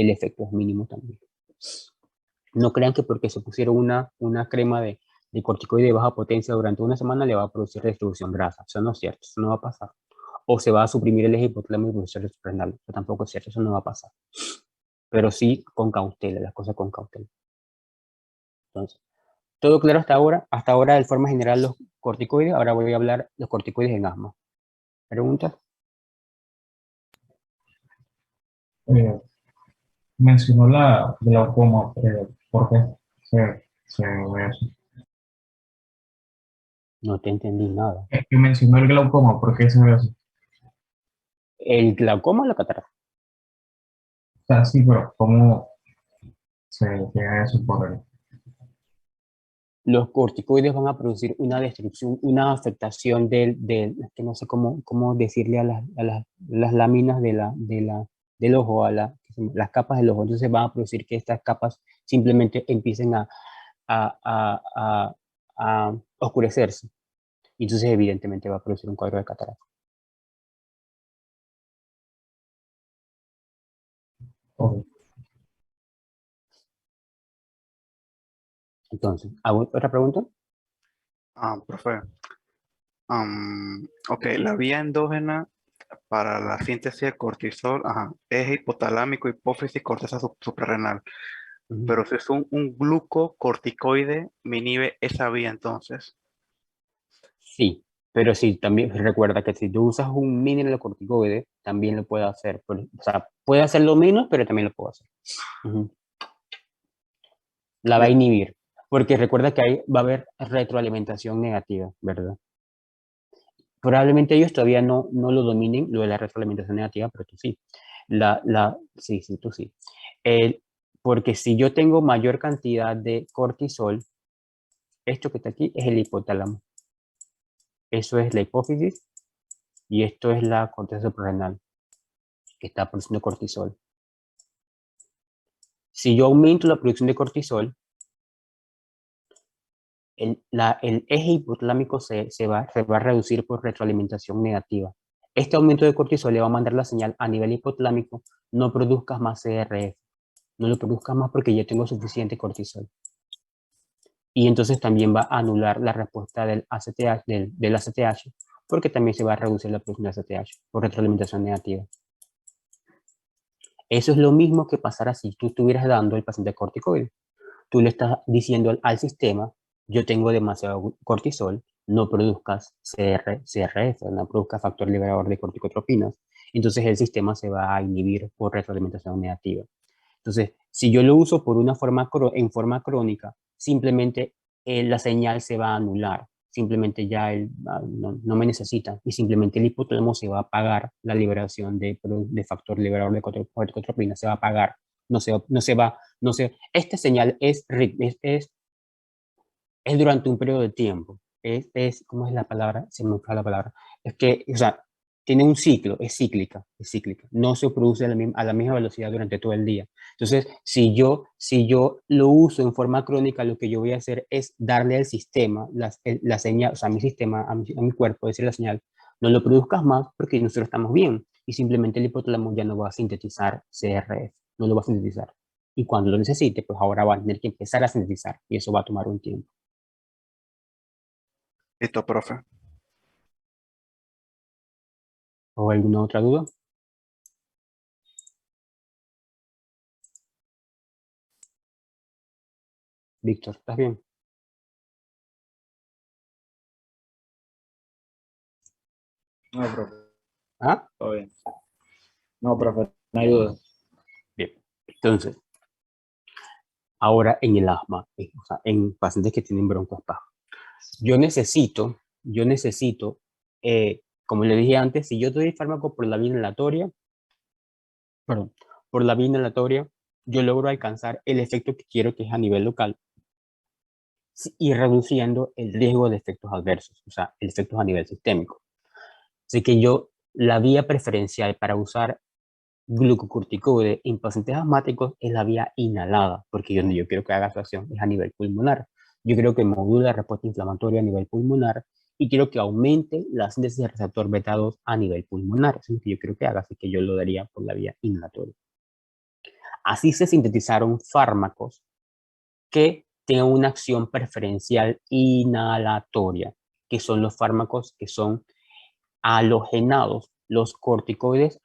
efecto es mínimo también. No crean que porque se pusieron una crema de corticoide de baja potencia durante una semana le va a producir redistribución grasa. Eso no es cierto, eso no va a pasar. O se va a suprimir el eje hipotalámico y producir renal. Eso tampoco es cierto, eso no va a pasar. Pero sí con cautela, las cosas con cautela. Entonces, todo claro hasta ahora. Hasta ahora, de forma general, los corticoides. Ahora voy a hablar de los corticoides en asma. ¿Preguntas? Mencionó la glaucoma, ¿por qué se ve eso? No te entendí nada. Que mencionó el glaucoma, ¿por qué se ve eso? ¿El glaucoma o la catarata? O sea, sí, pero ¿cómo se llega eso por el... Los corticoides van a producir una destrucción, una afectación que no sé cómo decirle las láminas del ojo, las capas del ojo. Entonces van a producir que estas capas simplemente empiecen a, a, a, a oscurecerse. Y entonces evidentemente va a producir un cuadro de catarata. Ok. Entonces, ¿hago otra pregunta? Profe. Ok, la vía endógena para la síntesis de cortisol, es hipotalámico, hipófisis, corteza suprarrenal. Pero si es un glucocorticoide, me inhibe esa vía entonces. Sí, pero sí, también recuerda que si tú usas un mineralocorticoide, también lo puede hacer. O sea, puede hacerlo menos, pero también lo puede hacer. La va a Ya. inhibir, porque recuerda que ahí va a haber retroalimentación negativa, ¿verdad? Probablemente ellos todavía no lo dominen, lo de la retroalimentación negativa, pero tú sí. Sí, tú sí. Porque si yo tengo mayor cantidad de cortisol, esto que está aquí es el hipotálamo. Eso es la hipófisis y esto es la corteza suprarrenal, que está produciendo cortisol. Si yo aumento la producción de cortisol, el eje hipotalámico se va a reducir por retroalimentación negativa. Este aumento de cortisol le va a mandar la señal a nivel hipotalámico: no produzcas más CRF, no lo produzcas más porque ya tengo suficiente cortisol. Y entonces también va a anular la respuesta del ACTH, del ACTH, porque también se va a reducir la producción de ACTH por retroalimentación negativa. Eso es lo mismo que pasara si tú estuvieras dando al paciente corticoide. Tú le estás diciendo al sistema: yo tengo demasiado cortisol, no produzcas CRF, no produzcas factor liberador de corticotropinas. Entonces el sistema se va a inhibir por retroalimentación negativa. Entonces, si yo lo uso en forma crónica, simplemente la señal se va a anular. Simplemente ya no me necesita y simplemente el hipotálamo se va a apagar, la liberación de factor liberador de corticotropinas se va a apagar. Esta señal es durante un periodo de tiempo. ¿Cómo es la palabra? Se me fue la palabra. Es que, o sea, tiene un ciclo, es cíclica. No se produce a la misma velocidad durante todo el día. Entonces, si yo lo uso en forma crónica, lo que yo voy a hacer es darle al sistema la señal, o sea, a mi sistema, a mi cuerpo, decir la señal: no lo produzcas más porque nosotros estamos bien. Y simplemente el hipotálamo ya no va a sintetizar CRF, no lo va a sintetizar. Y cuando lo necesite, pues ahora va a tener que empezar a sintetizar y eso va a tomar un tiempo. Listo, profe. ¿O alguna otra duda? Víctor, ¿estás bien? No, profe, ¿Ah? todo bien. No, profe, no hay duda. Bien. Entonces, ahora en el asma, o sea, en pacientes que tienen broncoespasmo, yo necesito, como le dije antes, si yo doy fármaco por la vía inhalatoria, perdón, por la vía inhalatoria, yo logro alcanzar el efecto que quiero, que es a nivel local, y reduciendo el riesgo de efectos adversos, o sea, efectos a nivel sistémico. Así que la vía preferencial para usar glucocorticoides en pacientes asmáticos es la vía inhalada, porque yo quiero que haga su acción es a nivel pulmonar. Yo creo que modula la respuesta inflamatoria a nivel pulmonar y quiero que aumente la síntesis de receptor beta 2 a nivel pulmonar. Eso es lo que yo quiero que haga, así que yo lo daría por la vía inhalatoria. Así se sintetizaron fármacos que tengan una acción preferencial inhalatoria, que son los fármacos que son halogenados, los glucocorticoides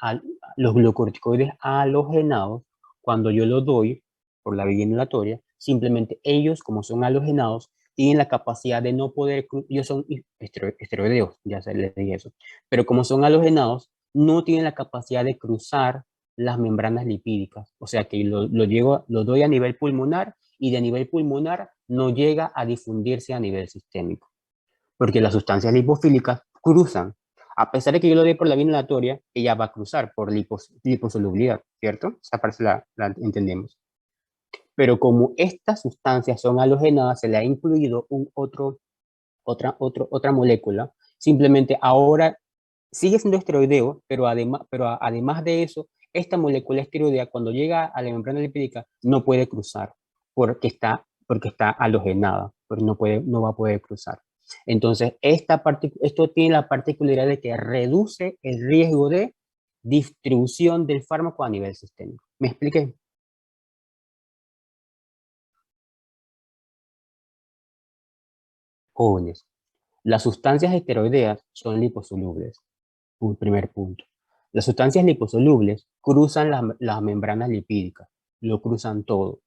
halogenados, cuando yo lo doy por la vía inhalatoria, simplemente ellos, como son halogenados, tienen la capacidad de no poder, ellos son esteroideos, ya se les dije eso, pero como son halogenados, no tienen la capacidad de cruzar las membranas lipídicas, o sea que lo doy a nivel pulmonar y de nivel pulmonar no llega a difundirse a nivel sistémico, porque las sustancias lipofílicas cruzan. A pesar de que yo lo dé por la vía inhalatoria, ella va a cruzar por liposolubilidad, ¿cierto? Esa parte la entendemos. Pero como estas sustancias son halogenadas, se le ha incluido otra molécula. Simplemente ahora sigue siendo esteroideo, pero además de eso, esta molécula esteroidea, cuando llega a la membrana lipídica, no puede cruzar porque está halogenada, pero no va a poder cruzar. Entonces, esto tiene la particularidad de que reduce el riesgo de distribución del fármaco a nivel sistémico. ¿Me expliqué? Jóvenes, las sustancias esteroideas son liposolubles. Un primer punto. Las sustancias liposolubles cruzan las membranas lipídicas, lo cruzan todo.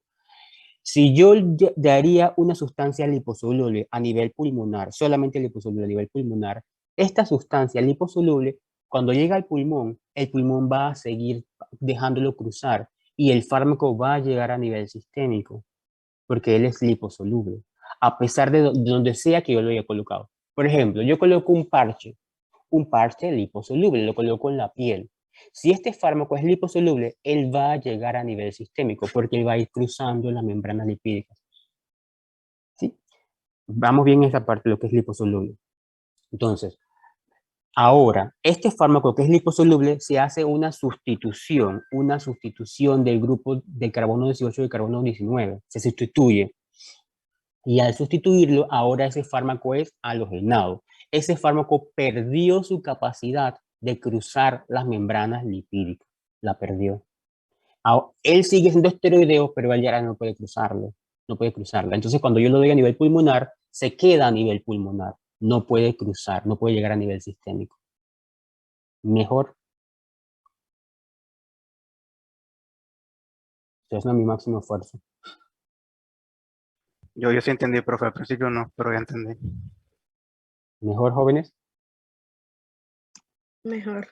Si yo daría una sustancia liposoluble a nivel pulmonar, solamente liposoluble a nivel pulmonar, esta sustancia liposoluble, cuando llega al pulmón, el pulmón va a seguir dejándolo cruzar y el fármaco va a llegar a nivel sistémico, porque él es liposoluble, a pesar de donde sea que yo lo haya colocado. Por ejemplo, yo coloco un parche liposoluble, lo coloco en la piel. Si este fármaco es liposoluble, él va a llegar a nivel sistémico porque él va a ir cruzando las membranas lipídicas. ¿Sí? Vamos bien en esa parte, lo que es liposoluble. Entonces, ahora, este fármaco que es liposoluble se hace una sustitución del grupo de carbono 18 y carbono 19. Se sustituye. Y al sustituirlo, ahora ese fármaco es halogenado. Ese fármaco perdió su capacidad de cruzar las membranas lipídicas. La perdió. Él sigue siendo esteroideo, pero él ya no puede cruzarlo. No puede cruzarla. Entonces, cuando yo lo doy a nivel pulmonar, se queda a nivel pulmonar. No puede cruzar, no puede llegar a nivel sistémico. Mejor. Eso es mi máximo esfuerzo. Yo sí entendí, profe, al principio no, pero ya entendí. Mejor, jóvenes. Mejor.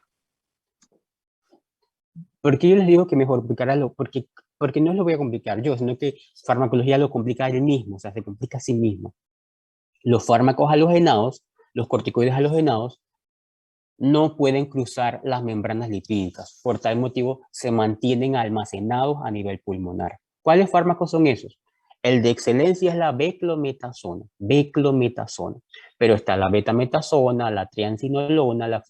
¿Por qué yo les digo que mejor? Porque no lo voy a complicar yo, sino que farmacología lo complica él mismo, o sea, se complica a sí mismo. Los fármacos halogenados, los corticoides halogenados, no pueden cruzar las membranas lipídicas. Por tal motivo, se mantienen almacenados a nivel pulmonar. ¿Cuáles fármacos son esos? El de excelencia es la beclometasona, pero está la betametasona, la triancinolona, el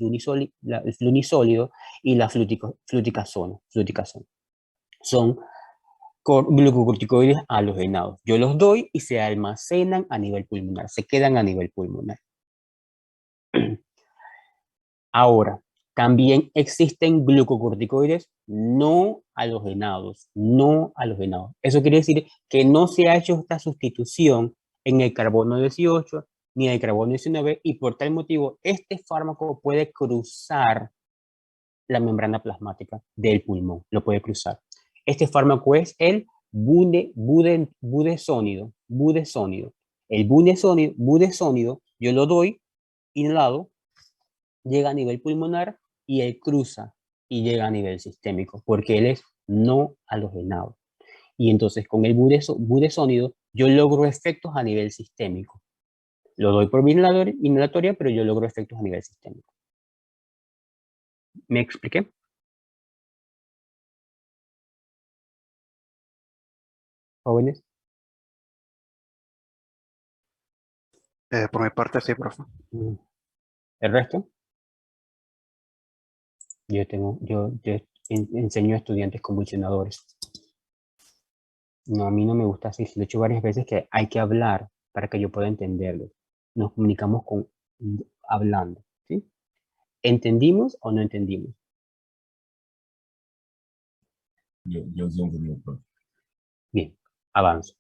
flunisólido y la fluticasona. Son glucocorticoides halogenados. Yo los doy y se almacenan a nivel pulmonar, se quedan a nivel pulmonar. Ahora, también existen glucocorticoides no halogenados, no halogenados. Eso quiere decir que no se ha hecho esta sustitución en el carbono 18 ni en el carbono 19 y por tal motivo este fármaco puede cruzar la membrana plasmática del pulmón, lo puede cruzar. Este fármaco es el budesónido. El budesónido yo lo doy inhalado, llega a nivel pulmonar y él cruza y llega a nivel sistémico, porque él es no halogenado. Y entonces con el budesónido yo logro efectos a nivel sistémico. Lo doy por inhalatoria, pero yo logro efectos a nivel sistémico. ¿Me expliqué? jóvenes? Por mi parte, sí, profe. ¿El resto? Yo enseño a estudiantes convulsionadores. No, a mí no me gusta así. Lo he hecho varias veces que hay que hablar para que yo pueda entenderlo. Nos comunicamos hablando, ¿sí? ¿Entendimos o no entendimos? Yo sí entendí, profe. Bien, avanzo.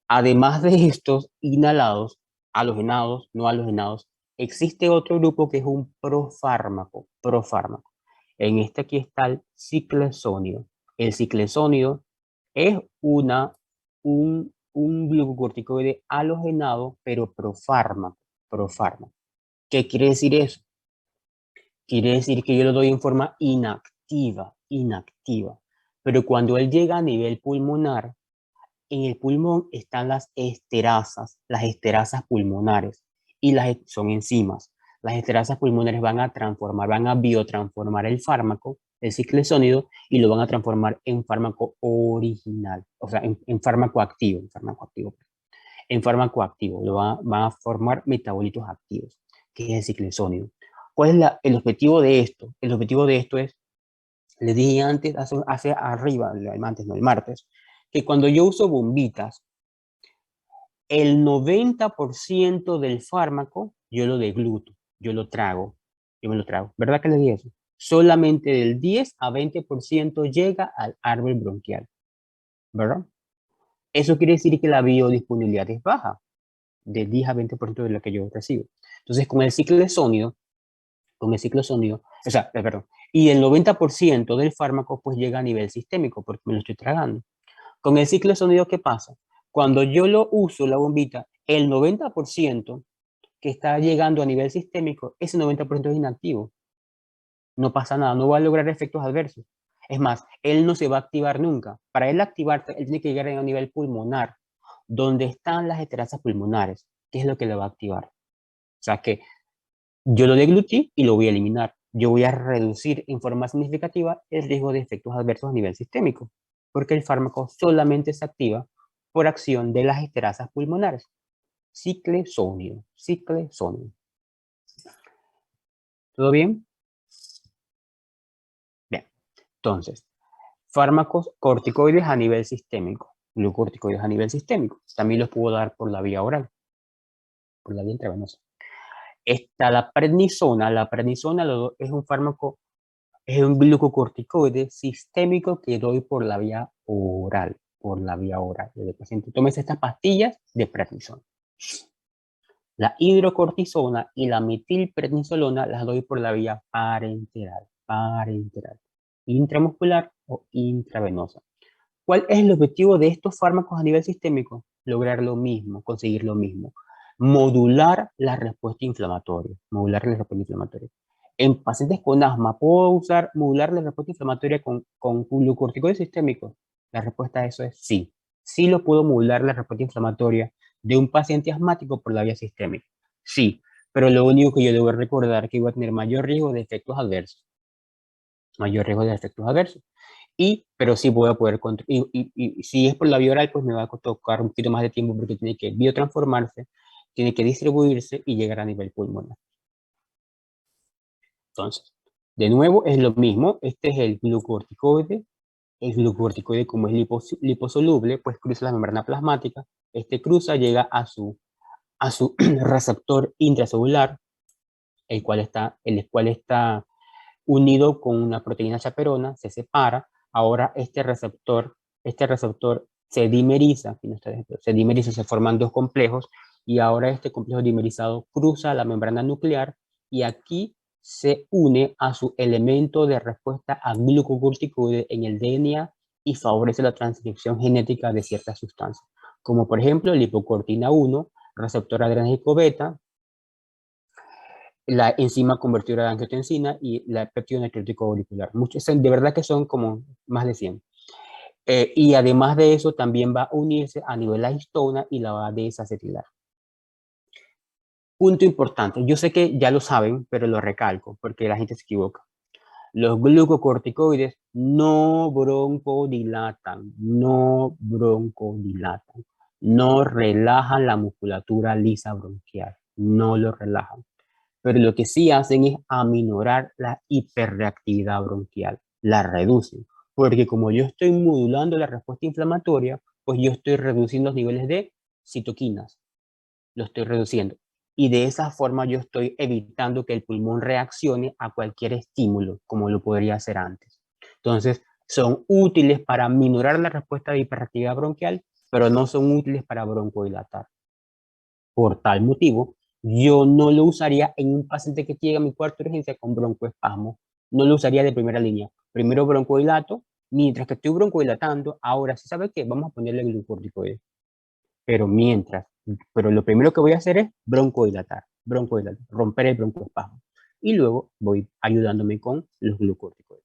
Además de estos inhalados, halogenados, no halogenados, existe otro grupo que es un profármaco. Profármaco. En este aquí está el ciclesónido. El ciclesónido es un glucocorticoide halogenado, pero profármaco. Profármaco. ¿Qué quiere decir eso? Quiere decir que yo lo doy en forma inactiva, inactiva. Pero cuando él llega a nivel pulmonar, en el pulmón están las esterasas pulmonares, y son enzimas. Las esterasas pulmonares van a biotransformar el fármaco, el ciclesónido, y lo van a transformar en fármaco original, o sea, en fármaco activo, van a formar metabolitos activos, que es el ciclesónido. ¿Cuál es el objetivo de esto? El objetivo de esto es, le dije antes, hace arriba, el martes, que cuando yo uso bombitas, el 90% del fármaco yo lo degluto, yo me lo trago. ¿Verdad que le dije eso? Solamente del 10 a 20% llega al árbol bronquial, ¿verdad? Eso quiere decir que la biodisponibilidad es baja, de 10 a 20% de lo que yo recibo. Entonces, con el ciclosónido, o sea, perdón, y el 90% del fármaco pues llega a nivel sistémico, porque me lo estoy tragando. Con el ciclosónido, ¿qué pasa? Cuando yo lo uso, la bombita, el 90% que está llegando a nivel sistémico, ese 90% es inactivo. No pasa nada, no va a lograr efectos adversos. Es más, él no se va a activar nunca. Para él activarse, él tiene que llegar a un nivel pulmonar, donde están las esterasas pulmonares, que es lo que le va a activar. O sea que yo lo deglutí y lo voy a eliminar. Yo voy a reducir en forma significativa el riesgo de efectos adversos a nivel sistémico, porque el fármaco solamente se activa por acción de las esterasas pulmonares. Ciclesónido. ¿Todo bien? Bien. Entonces, fármacos corticoides a nivel sistémico. Glucorticoides a nivel sistémico. También los puedo dar por la vía oral, por la vía intravenosa. Está la prednisona. La prednisona es un fármaco, es un glucocorticoide sistémico que doy por la vía oral. Por la vía oral. El paciente tómese estas pastillas de prednisona. La hidrocortisona y la metilprednisolona las doy por la vía parenteral. Intramuscular o intravenosa. ¿Cuál es el objetivo de estos fármacos a nivel sistémico? Lograr lo mismo, conseguir lo mismo. Modular la respuesta inflamatoria. En pacientes con asma, ¿puedo modular la respuesta inflamatoria con glucorticoides sistémicos? La respuesta a eso es sí. Sí lo puedo modular la respuesta inflamatoria de un paciente asmático por la vía sistémica. Sí, pero lo único que yo debo recordar es que voy a tener mayor riesgo de efectos adversos. Pero sí voy a poder controlar. Y si es por la vía oral, pues me va a tocar un poquito más de tiempo porque tiene que biotransformarse, tiene que distribuirse y llegar a nivel pulmonar. Entonces, de nuevo es lo mismo. Este es el glucocorticoide. El glucocorticoide, como es liposoluble, pues cruza la membrana plasmática. Este cruza, llega a su receptor intracelular, el cual está unido con una proteína chaperona, se separa. Ahora este receptor se dimeriza, se forman dos complejos, y ahora este complejo dimerizado cruza la membrana nuclear y aquí se une a su elemento de respuesta a glucocorticoide en el DNA y favorece la transcripción genética de ciertas sustancias, como por ejemplo lipocortina 1, receptor adrenérgico beta, la enzima convertidora de angiotensina y la péptido necrótico auricular. De verdad que son como más de 100. Y además de eso, también va a unirse a nivel la histona y la va a desacetilar. Punto importante. Yo sé que ya lo saben, pero lo recalco porque la gente se equivoca. Los glucocorticoides no broncodilatan, no broncodilatan, no relajan la musculatura lisa bronquial, no lo relajan. Pero lo que sí hacen es aminorar la hiperreactividad bronquial, la reducen, porque como yo estoy modulando la respuesta inflamatoria, pues yo estoy reduciendo los niveles de citoquinas, lo estoy reduciendo. Y de esa forma yo estoy evitando que el pulmón reaccione a cualquier estímulo, como lo podría hacer antes. Entonces, son útiles para minorar la respuesta de hiperactividad bronquial, pero no son útiles para broncodilatar. Por tal motivo, yo no lo usaría en un paciente que llega a mi cuarto de urgencia con broncoespasmo. No lo usaría de primera línea. Primero broncodilato, mientras que estoy broncodilatando, ahora sí, ¿sabe qué? Vamos a ponerle glucorticoides. Pero lo primero que voy a hacer es broncodilatar, romper el broncoespasmo. Y luego voy ayudándome con los glucorticoides.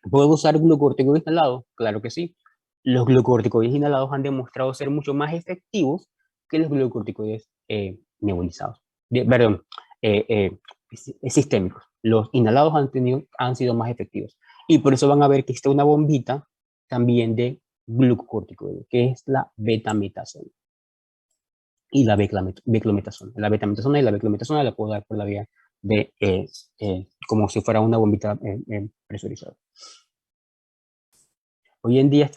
¿Puedo usar glucorticoides inhalados? Claro que sí. Los glucorticoides inhalados han demostrado ser mucho más efectivos que los glucorticoides nebulizados. Perdón, sistémicos. Los inhalados han sido más efectivos. Y por eso van a ver que está una bombita también de glucocorticoides, que es la betametasona y la beclometasona. La betametasona y la beclometasona la puedo dar por la vía de, como si fuera una bombita presurizada. Hoy en día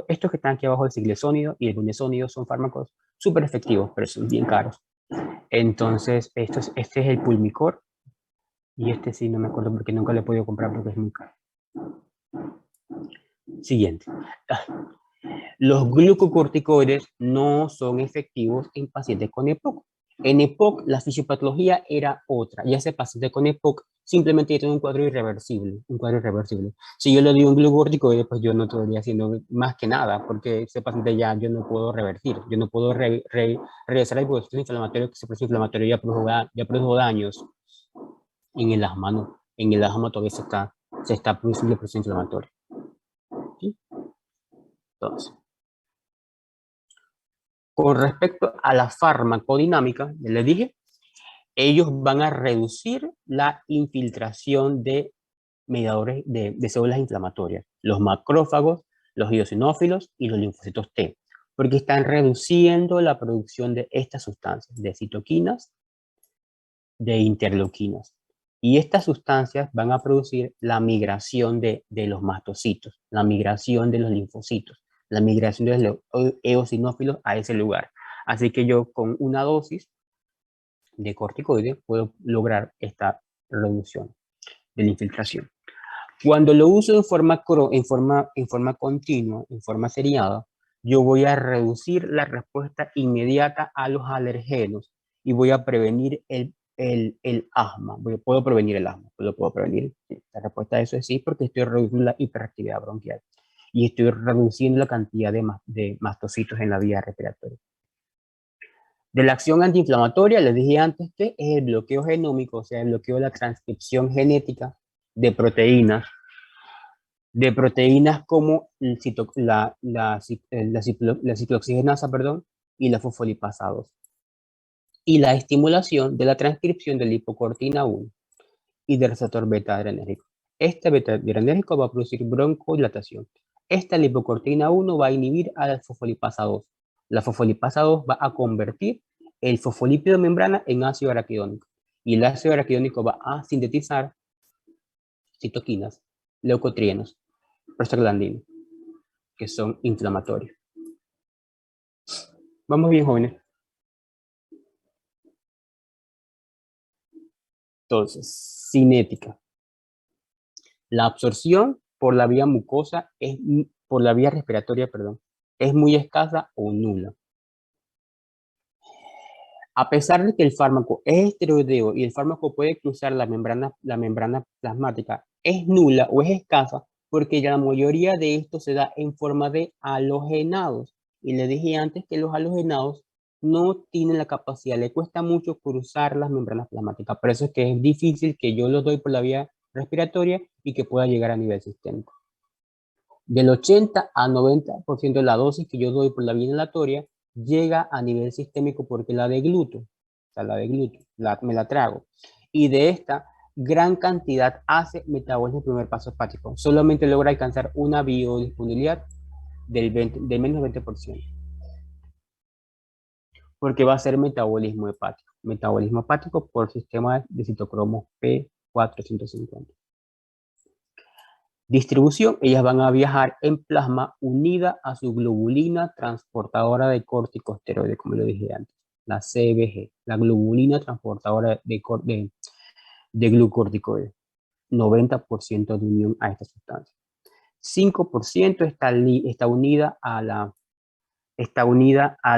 estos que están aquí abajo, el ciclesónido y el budesónido, son fármacos súper efectivos, pero son bien caros. Entonces, este es el Pulmicor, y este sí no me acuerdo porque nunca lo he podido comprar porque es muy caro. Siguiente. Los glucocorticoides no son efectivos en pacientes con EPOC. En EPOC la fisiopatología era otra, y ese paciente con EPOC simplemente tiene un cuadro irreversible, Si yo le doy un glucocorticoide, pues yo no estaría haciendo más que nada, porque ese paciente ya yo no puedo revertir, yo no puedo regresar al proceso inflamatorio, que ese proceso inflamatorio ya produjo daños en el asma, ¿no? En el asma todavía se está produciendo el proceso inflamatorio. ¿Sí? Entonces, con respecto a la farmacodinámica, les dije, ellos van a reducir la infiltración de mediadores de células inflamatorias, los macrófagos, los eosinófilos y los linfocitos T, porque están reduciendo la producción de estas sustancias, de citoquinas, de interleuquinas. Y estas sustancias van a producir la migración de los mastocitos, la migración de los linfocitos, la migración de los eosinófilos a ese lugar. Así que yo con una dosis de corticoide puedo lograr esta reducción de la infiltración. Cuando lo uso en forma continua, en forma seriada, yo voy a reducir la respuesta inmediata a los alergenos y voy a prevenir el asma. Puedo prevenir el asma, lo puedo prevenir. La respuesta a eso es sí, porque estoy reduciendo la hiperactividad bronquial y estoy reduciendo la cantidad de mastocitos en la vía respiratoria. De la acción antiinflamatoria, les dije antes que es el bloqueo genómico, o sea, el bloqueo de la transcripción genética de proteínas como la ciclooxigenasa, y la fosfolipasa 2. Y la estimulación de la transcripción de lipocortina 1 y del receptor beta-adrenérgico. Este beta-adrenérgico va a producir broncodilatación. Esta lipocortina 1 va a inhibir a la fosfolipasa 2. La fosfolipasa 2 va a convertir el fosfolípido membrana en ácido araquidónico. Y el ácido araquidónico va a sintetizar citoquinas, leucotrienos, prostaglandinos, que son inflamatorios. Vamos bien, jóvenes. Entonces, cinética. La absorción por la vía mucosa por la vía respiratoria, es muy escasa o nula. A pesar de que el fármaco es esteroideo y el fármaco puede cruzar la membrana plasmática, es nula o es escasa porque la mayoría de esto se da en forma de halogenados. Y le dije antes que los halogenados no tienen la capacidad, le cuesta mucho cruzar las membranas plasmáticas. Por eso es que es difícil que yo los doy por la vía respiratoria y que pueda llegar a nivel sistémico. Del 80 a 90% de la dosis que yo doy por la vía inhalatoria llega a nivel sistémico porque la degluto, me la trago. Y de esta, gran cantidad hace metabolismo primer paso hepático. Solamente logra alcanzar una biodisponibilidad del menos 20%. Porque va a ser metabolismo hepático. Metabolismo hepático por sistema de citocromo P450. Distribución, ellas van a viajar en plasma unida a su globulina transportadora de corticosteroides, como lo dije antes, la CBG, la globulina transportadora de glucorticoides. 90% de unión a esta sustancia. 5% está unida a la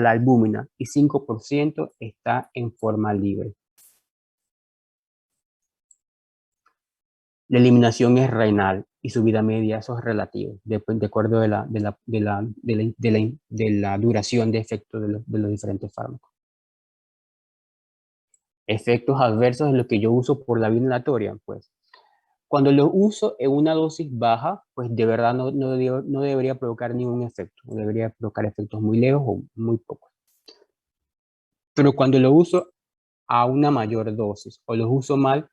albúmina y 5% está en forma libre. La eliminación es renal y su vida media, eso es relativo, de acuerdo de la duración de efecto de los diferentes fármacos. Efectos adversos de lo que yo uso por la vía inhalatoria, pues. Cuando lo uso en una dosis baja, pues de verdad no debería provocar ningún efecto. No debería provocar efectos muy leves o muy pocos. Pero cuando lo uso a una mayor dosis o los uso mal,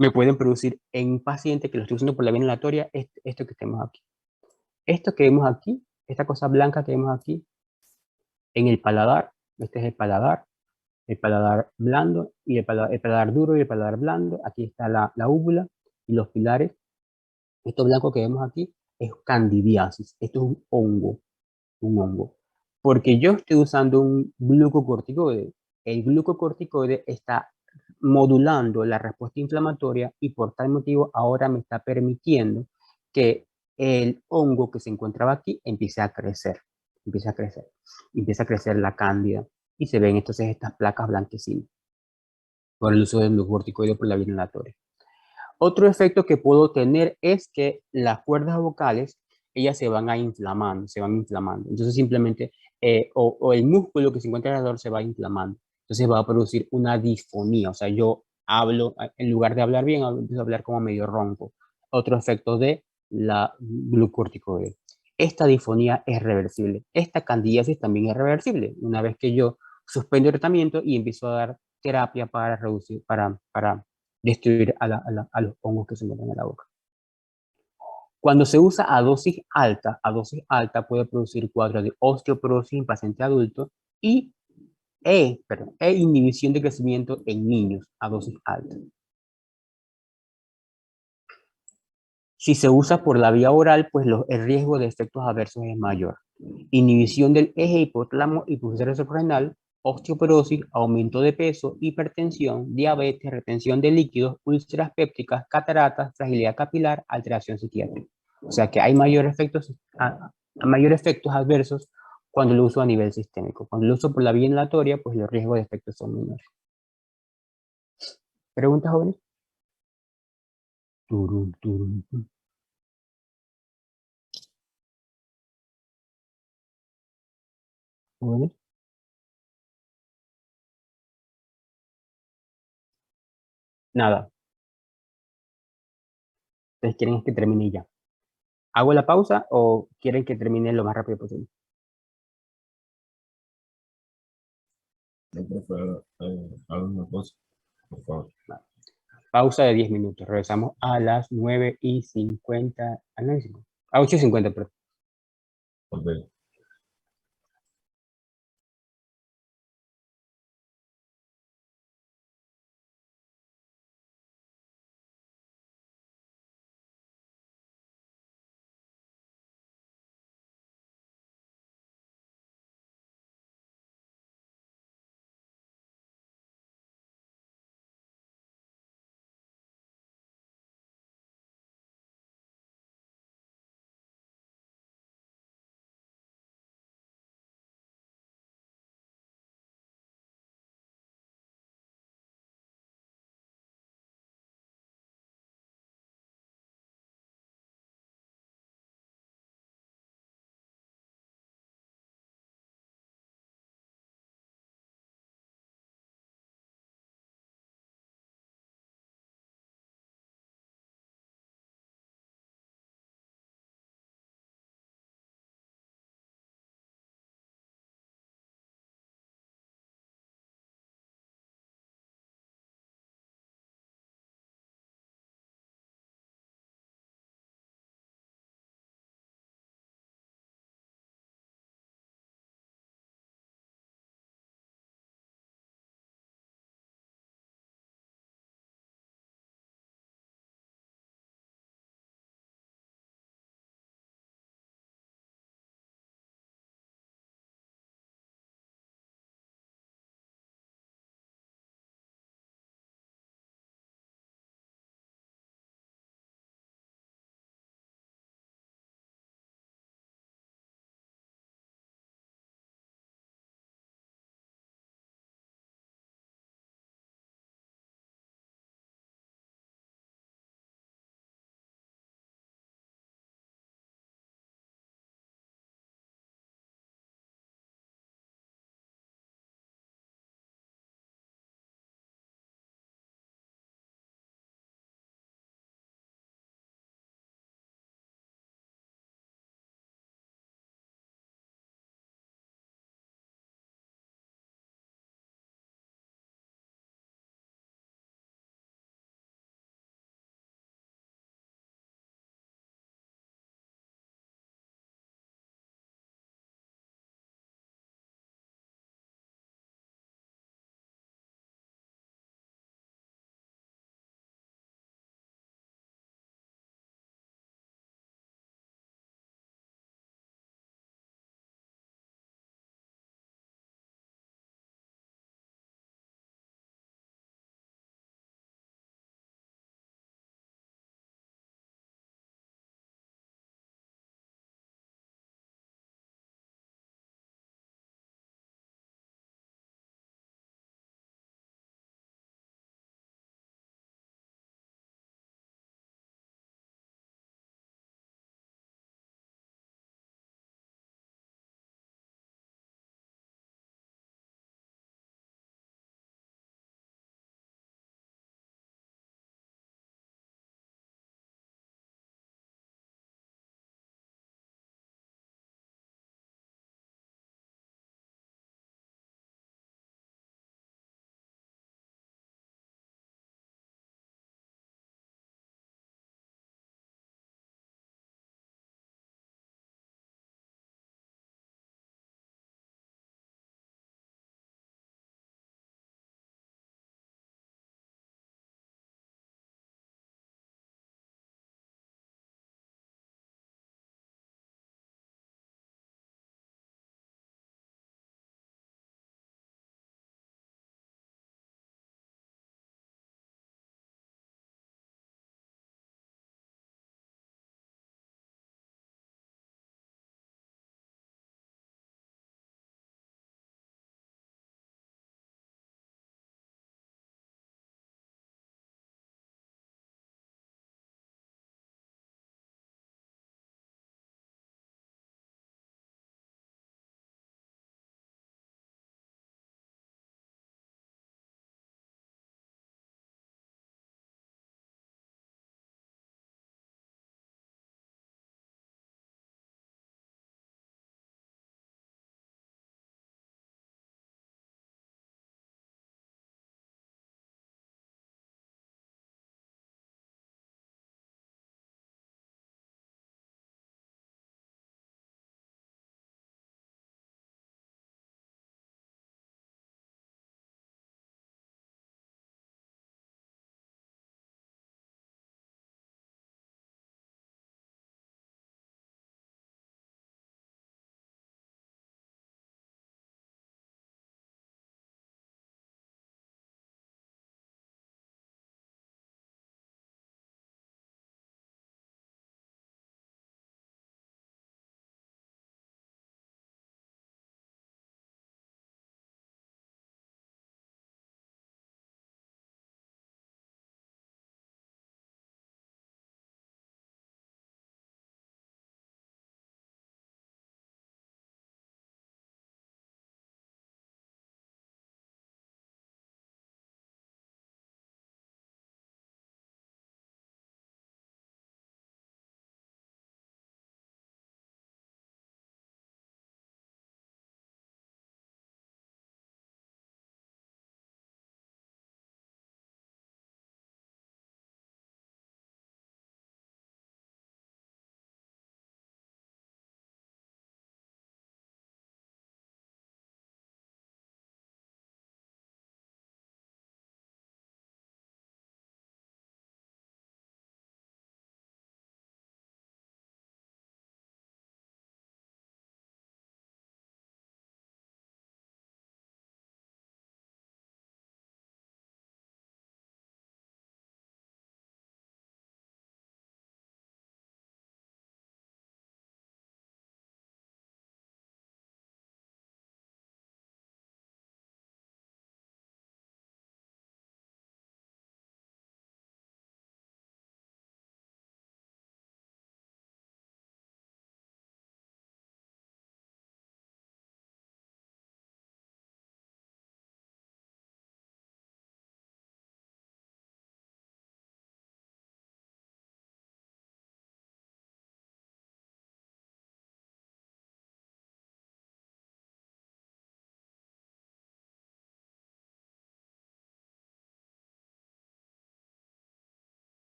me pueden producir en un paciente que lo estoy usando por la vía inhalatoria esto que tenemos aquí. Esto que vemos aquí, esta cosa blanca que vemos aquí, en el paladar, este es el paladar blando y el paladar duro y el paladar blando. Aquí está la úvula y los pilares. Esto blanco que vemos aquí es candidiasis. Esto es un hongo. Porque yo estoy usando un glucocorticoide. El glucocorticoide está modulando la respuesta inflamatoria y por tal motivo ahora me está permitiendo que el hongo que se encontraba aquí empiece a crecer. Empieza a crecer la cándida y se ven entonces estas placas blanquecinas por el uso del glucocorticoide por la vía inhalatoria. Otro efecto que puedo tener es que las cuerdas vocales, ellas se van inflamando. Entonces simplemente, o el músculo que se encuentra alrededor se va inflamando. Entonces va a producir una disfonía. O sea, yo hablo, en lugar de hablar bien, empiezo a hablar como medio ronco. Otro efecto de la glucorticoide. Esta disfonía es reversible. Esta candidiasis también es reversible. Una vez que yo suspendo el tratamiento y empiezo a dar terapia para reducir, para destruir a los hongos que se meten en la boca. Cuando se usa a dosis alta puede producir cuadros de osteoporosis en paciente adulto e inhibición de crecimiento en niños a dosis alta. Si se usa por la vía oral, pues el riesgo de efectos adversos es mayor. Inhibición del eje hipotálamo hipófisis suprarrenal, osteoporosis, aumento de peso, hipertensión, diabetes, retención de líquidos, úlceras pépticas, cataratas, fragilidad capilar, alteración psiquiátrica. O sea que hay mayor efectos adversos cuando lo uso a nivel sistémico. Cuando lo uso por la vía inhalatoria, pues los riesgos de efectos son menores. ¿Preguntas, jóvenes? Turum, turum, tum. ¿Jóvenes? Nada. Ustedes quieren que termine ya. ¿Hago la pausa o quieren que termine lo más rápido posible? No, profe, haga una cosa, por favor. Pausa de 10 minutos. Regresamos a las 9:50. A 8:50, perdón. Ok.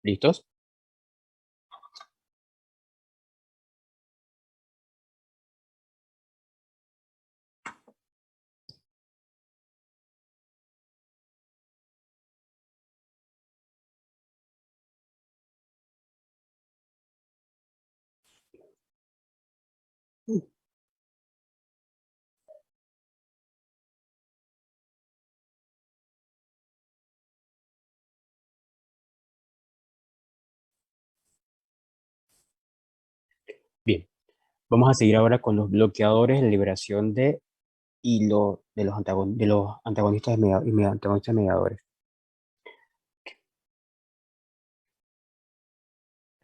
¿Listos? Bien, vamos a seguir ahora con los bloqueadores de liberación de hilo de los antagonistas y antagonistas mediadores.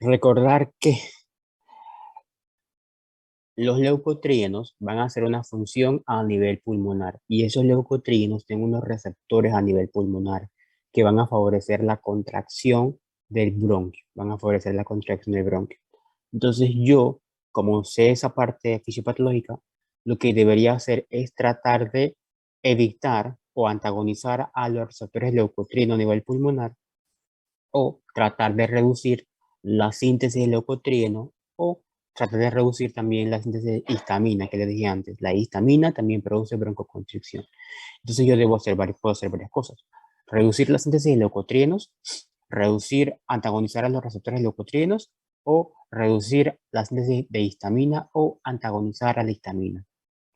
Recordar que los leucotrienos van a hacer una función a nivel pulmonar y esos leucotrienos tienen unos receptores a nivel pulmonar que van a favorecer la contracción del bronquio, van a favorecer la contracción del bronquio. Entonces yo, como sé esa parte fisiopatológica, lo que debería hacer es tratar de evitar o antagonizar a los receptores leucotrienos a nivel pulmonar o tratar de reducir la síntesis de leucotrieno o tratar de reducir también la síntesis de histamina que le dije antes. La histamina también produce broncoconstricción. Entonces yo puedo hacer varias cosas. Reducir la síntesis de leucotrienos, antagonizar a los receptores leucotrienos o reducir la síntesis de histamina o antagonizar a la histamina.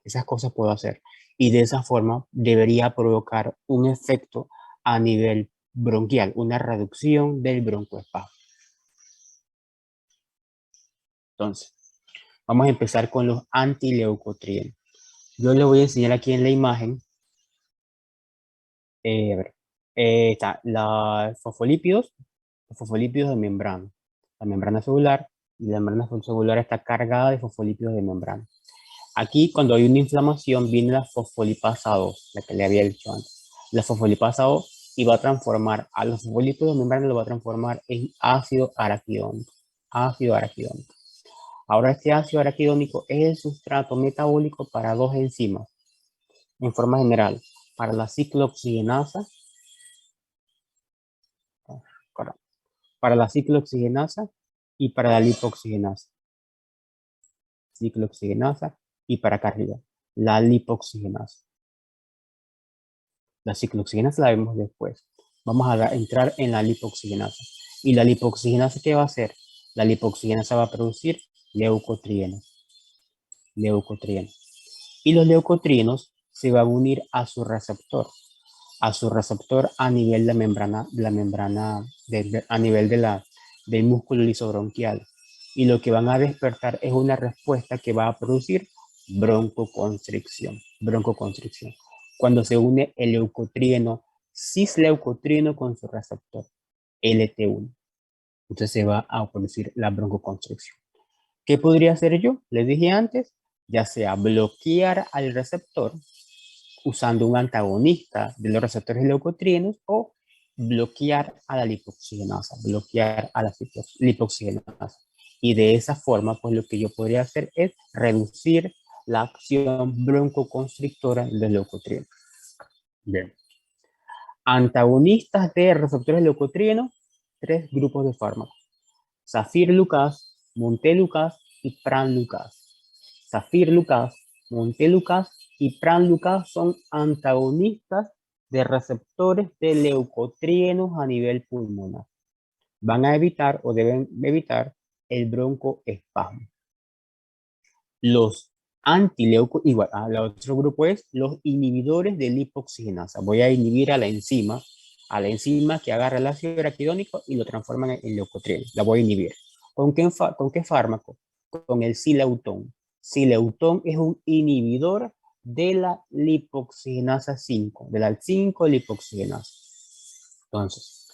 Esas cosas puedo hacer. Y de esa forma debería provocar un efecto a nivel bronquial, una reducción del broncoespasmo. Entonces, vamos a empezar con los antileucotrienos. Yo les voy a enseñar aquí en la imagen. A ver, está los fosfolípidos de membrana. La membrana celular, y la membrana celular está cargada de fosfolípidos de membrana. Aquí, cuando hay una inflamación, viene la fosfolipasa 2, la que le había dicho antes. La fosfolipasa 2 y va a transformar a los fosfolípidos de membrana, lo va a transformar en ácido araquidónico. Ácido araquidónico. Ahora, este ácido araquidónico es el sustrato metabólico para dos enzimas, en forma general, para la ciclooxigenasa, y para la lipoxigenasa. Ciclooxigenasa y para acá arriba, la lipoxigenasa. La ciclooxigenasa la vemos después. Vamos a entrar en la lipoxigenasa. ¿Y la lipoxigenasa qué va a hacer? La lipoxigenasa va a producir leucotrienos. Y los leucotrienos se van a unir a su receptor a nivel de la membrana, a nivel del músculo lisobronquial. Y lo que van a despertar es una respuesta que va a producir broncoconstricción. Cuando se une el leucotrieno, cisleucotrieno con su receptor, LT1. Entonces se va a producir la broncoconstricción. ¿Qué podría hacer yo? Les dije antes, ya sea bloquear al receptor usando un antagonista de los receptores leucotrienos o bloquear a la lipoxigenasa, Y de esa forma, pues lo que yo podría hacer es reducir la acción broncoconstrictora de los leucotrienos. Bien. Antagonistas de receptores leucotrienos, 3 grupos de fármacos. Safir-Lucas, Montelukast y Pran-Lucast. Safir-Lucas, Montelukast y Pran-Lucast son antagonistas de receptores de leucotrienos a nivel pulmonar. Van a evitar o deben evitar el broncoespasmo. Los igual, el otro grupo es los inhibidores de lipoxigenasa. Voy a inhibir a la enzima que agarra el ácido araquidónico y lo transforma en leucotrieno. La voy a inhibir. ¿Con qué fármaco? Con el sileutón. Sileutón es un inhibidor de la lipoxigenasa 5, de la 5-lipoxigenasa. Entonces,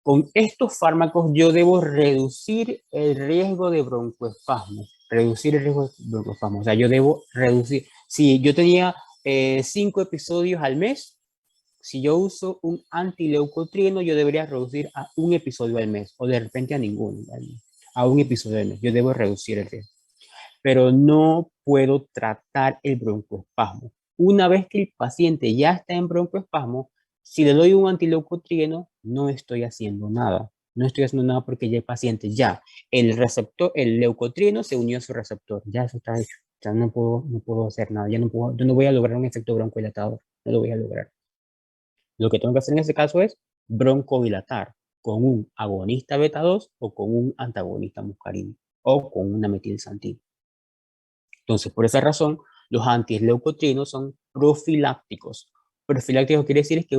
con estos fármacos yo debo reducir el riesgo de broncoespasmo. O sea, yo debo reducir. Si yo tenía 5 episodios al mes, si yo uso un antileucotrieno, yo debería reducir a 1 episodio al mes, o de repente a ninguno, a 1 episodio al mes. Yo debo reducir el riesgo. Pero no puedo tratar el broncoespasmo. Una vez que el paciente ya está en broncoespasmo, Si le doy un antileucotrieno, no estoy haciendo nada. No estoy haciendo nada porque ya el paciente ya, el receptor, el leucotrieno se unió a su receptor. Ya eso está hecho. Ya no puedo hacer nada. Ya no puedo, yo no voy a lograr un efecto broncodilatador. No lo voy a lograr. Lo que tengo que hacer en ese caso es broncodilatar con un agonista beta 2 o con un antagonista muscarino o con una metilxantina. Entonces, por esa razón, los antileucotrienos son profilácticos. Profilácticos quiere decir que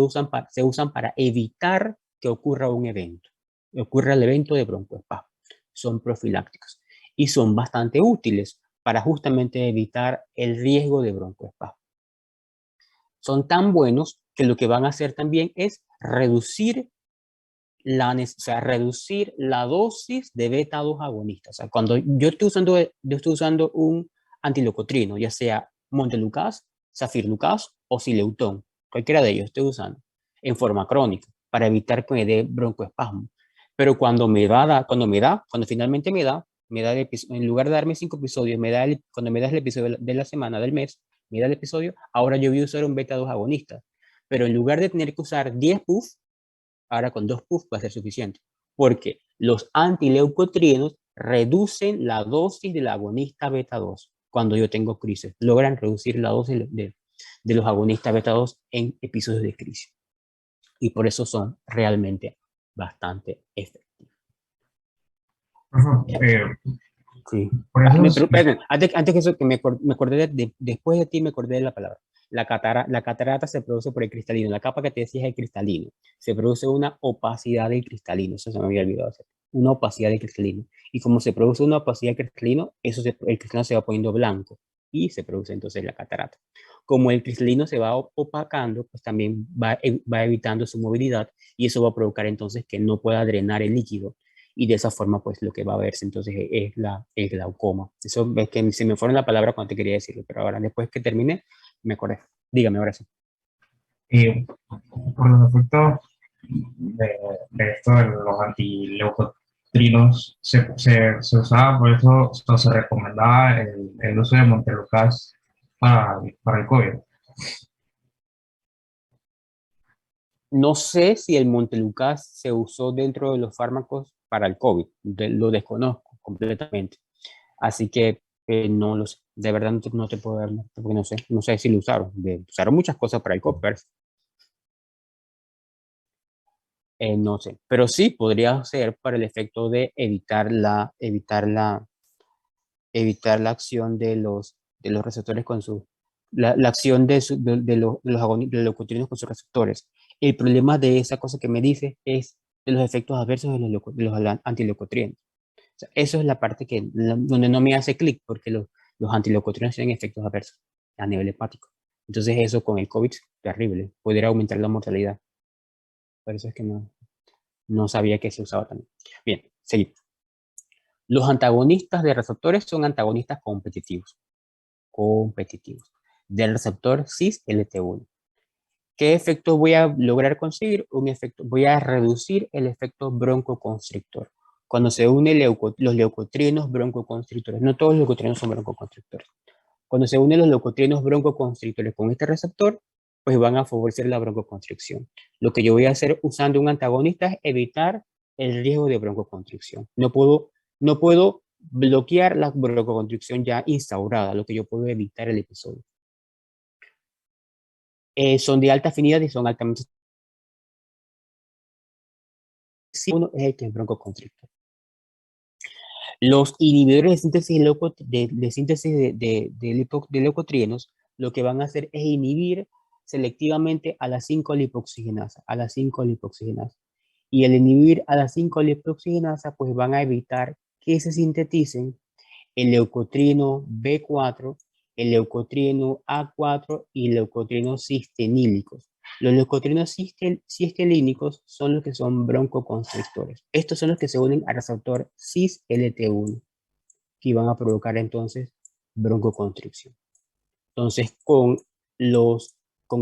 se usan para evitar que ocurra un evento. Ocurra el evento de broncoespasmo. Son profilácticos y son bastante útiles para justamente evitar el riesgo de broncoespasmo. Son tan buenos que lo que van a hacer también es reducir reducir la dosis de beta 2 agonistas. O sea, cuando yo estoy usando un antileucotrino, ya sea montelukast, safirlukast o sileutón, cualquiera de ellos estoy usando, en forma crónica, para evitar que me dé broncoespasmo. Pero cuando finalmente en lugar de darme 5 episodios, cuando me das el episodio de la semana, del mes, me da el episodio, ahora yo voy a usar un beta 2 agonista. Pero en lugar de tener que usar 10 puffs, ahora con 2 puffs va a ser suficiente, porque los antileucotrienos reducen la dosis del agonista beta 2 cuando yo tengo crisis. Logran reducir la dosis de los agonistas beta 2 en episodios de crisis. Y por eso son realmente bastante efectivos. Ajá, Sí. por eso Antes que eso, que me acordé después de ti me acordé de la palabra. La catarata se produce por el cristalino. La capa que te decía es el cristalino. Se produce una opacidad del cristalino. Eso se me había olvidado hacer. Una opacidad del cristalino. Y como se produce una opacidad del cristalino, el cristalino se va poniendo blanco. Y se produce entonces la catarata. Como el cristalino se va opacando, pues también va evitando su movilidad. Y eso va a provocar entonces que no pueda drenar el líquido y de esa forma pues lo que va a verse entonces es el glaucoma. Eso ves que se me fueron la palabra cuando te quería decirlo, pero ahora después que termine me acordé. Dígame ahora sí. por los efectos de esto de los antileucotrinos se usaba, por eso se recomendaba el uso de montelukast para el COVID. No sé si el montelukast se usó dentro de los fármacos para el COVID, lo desconozco completamente. Así que no lo sé. De verdad no te puedo dar, porque no sé si lo usaron. Usaron muchas cosas para el COVID, no sé, pero sí podría ser para el efecto de evitar la acción de los receptores con la acción de los leucotrienos con sus receptores. El problema de esa cosa que me dice es de los efectos adversos de los antileucotrienos. O sea, eso es la parte donde no me hace clic, porque los antileucotrienos tienen efectos adversos a nivel hepático. Entonces eso con el COVID es terrible, podría aumentar la mortalidad. Por eso es que no sabía que se usaba también. Bien, seguimos. Los antagonistas de receptores son antagonistas competitivos del receptor cis-LT1. ¿Qué efecto voy a lograr conseguir? Voy a reducir el efecto broncoconstrictor. Cuando se unen los leucotrienos broncoconstrictores, no todos los leucotrienos son broncoconstrictores. Cuando se unen los leucotrienos broncoconstrictores con este receptor, pues van a favorecer la broncoconstricción. Lo que yo voy a hacer usando un antagonista es evitar el riesgo de broncoconstricción. No puedo bloquear la broncoconstricción ya instaurada, lo que yo puedo evitar el episodio. Son de alta afinidad y son altamente... Si uno es el que es broncoconstrictor. Los inhibidores de síntesis de leucotrienos lo que van a hacer es inhibir selectivamente a la 5-lipoxigenasa, Y el inhibir a la 5-lipoxigenasa, pues van a evitar que se sinteticen el leucotrieno B4, el leucotrieno A4 y leucotrienos cistenílicos. Los leucotrienos cistelínicos son los que son broncoconstrictores. Estos son los que se unen al receptor cis-LT1 que van a provocar entonces broncoconstricción. Entonces, con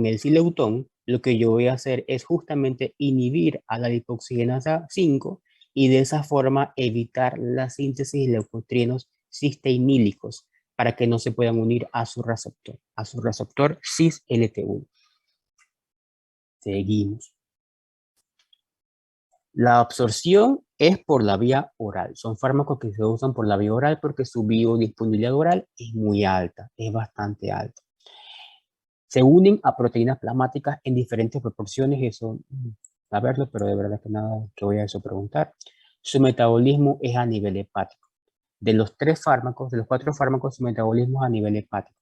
el sileutón, lo que yo voy a hacer es justamente inhibir a la lipoxigenasa 5 y de esa forma evitar la síntesis de leucotrienos cisteínílicos para que no se puedan unir a su receptor cis-LT1. Seguimos. La absorción es por la vía oral. Son fármacos que se usan por la vía oral porque su biodisponibilidad oral es muy alta, es bastante alta. Se unen a proteínas plasmáticas en diferentes proporciones, eso, saberlo, pero de verdad que nada que voy a eso preguntar. Su metabolismo es a nivel hepático. De los 3 fármacos, de los 4 fármacos, su metabolismo es a nivel hepático.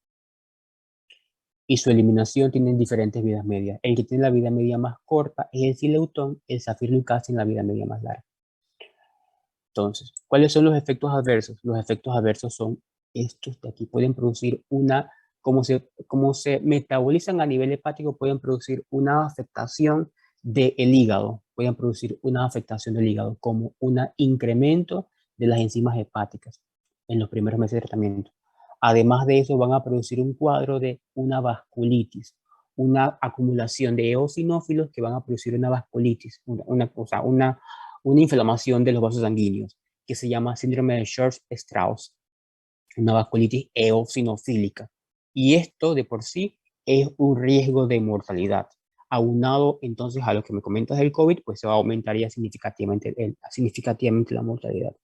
Y su eliminación tiene diferentes vidas medias. El que tiene la vida media más corta es el Sileutón, el Zafirlukaz tiene la vida media más larga. Entonces, ¿cuáles son los efectos adversos? Los efectos adversos son estos de aquí. Pueden producir una, como se metabolizan a nivel hepático, pueden producir una afectación del hígado. Pueden producir una afectación del hígado, como un incremento de las enzimas hepáticas en los primeros meses de tratamiento. Además de eso, van a producir un cuadro de una vasculitis, una acumulación de eosinófilos que van a producir una vasculitis, una inflamación de los vasos sanguíneos, que se llama síndrome de Church-Strauss, una vasculitis eosinofílica. Y esto de por sí es un riesgo de mortalidad. Aunado entonces a lo que me comentas del COVID, pues se aumentaría significativamente la mortalidad.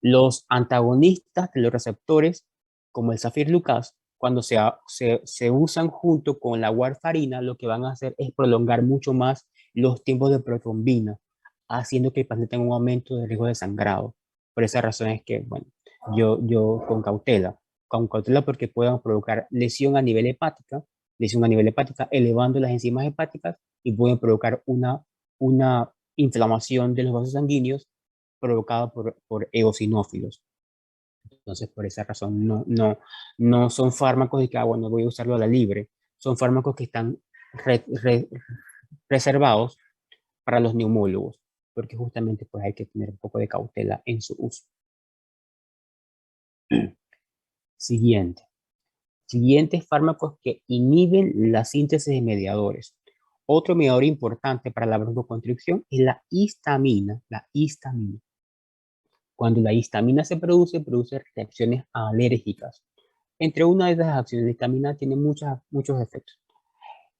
Los antagonistas de los receptores, como el Zafirlukaz, cuando se usan junto con la warfarina, lo que van a hacer es prolongar mucho más los tiempos de protrombina, haciendo que el paciente tenga un aumento de riesgo de sangrado. Por esa razón es que, bueno, yo con cautela porque puedan provocar lesión a nivel hepática, elevando las enzimas hepáticas y pueden provocar una inflamación de los vasos sanguíneos provocada por eosinófilos. Entonces, por esa razón, no son fármacos de que, bueno, voy a usarlo a la libre. Son fármacos que están reservados para los neumólogos, porque justamente pues hay que tener un poco de cautela en su uso. Siguientes fármacos que inhiben la síntesis de mediadores. Otro mediador importante para la broncoconstricción es la histamina. Cuando la histamina se produce reacciones alérgicas. Entre una de esas acciones, la histamina tiene muchos efectos.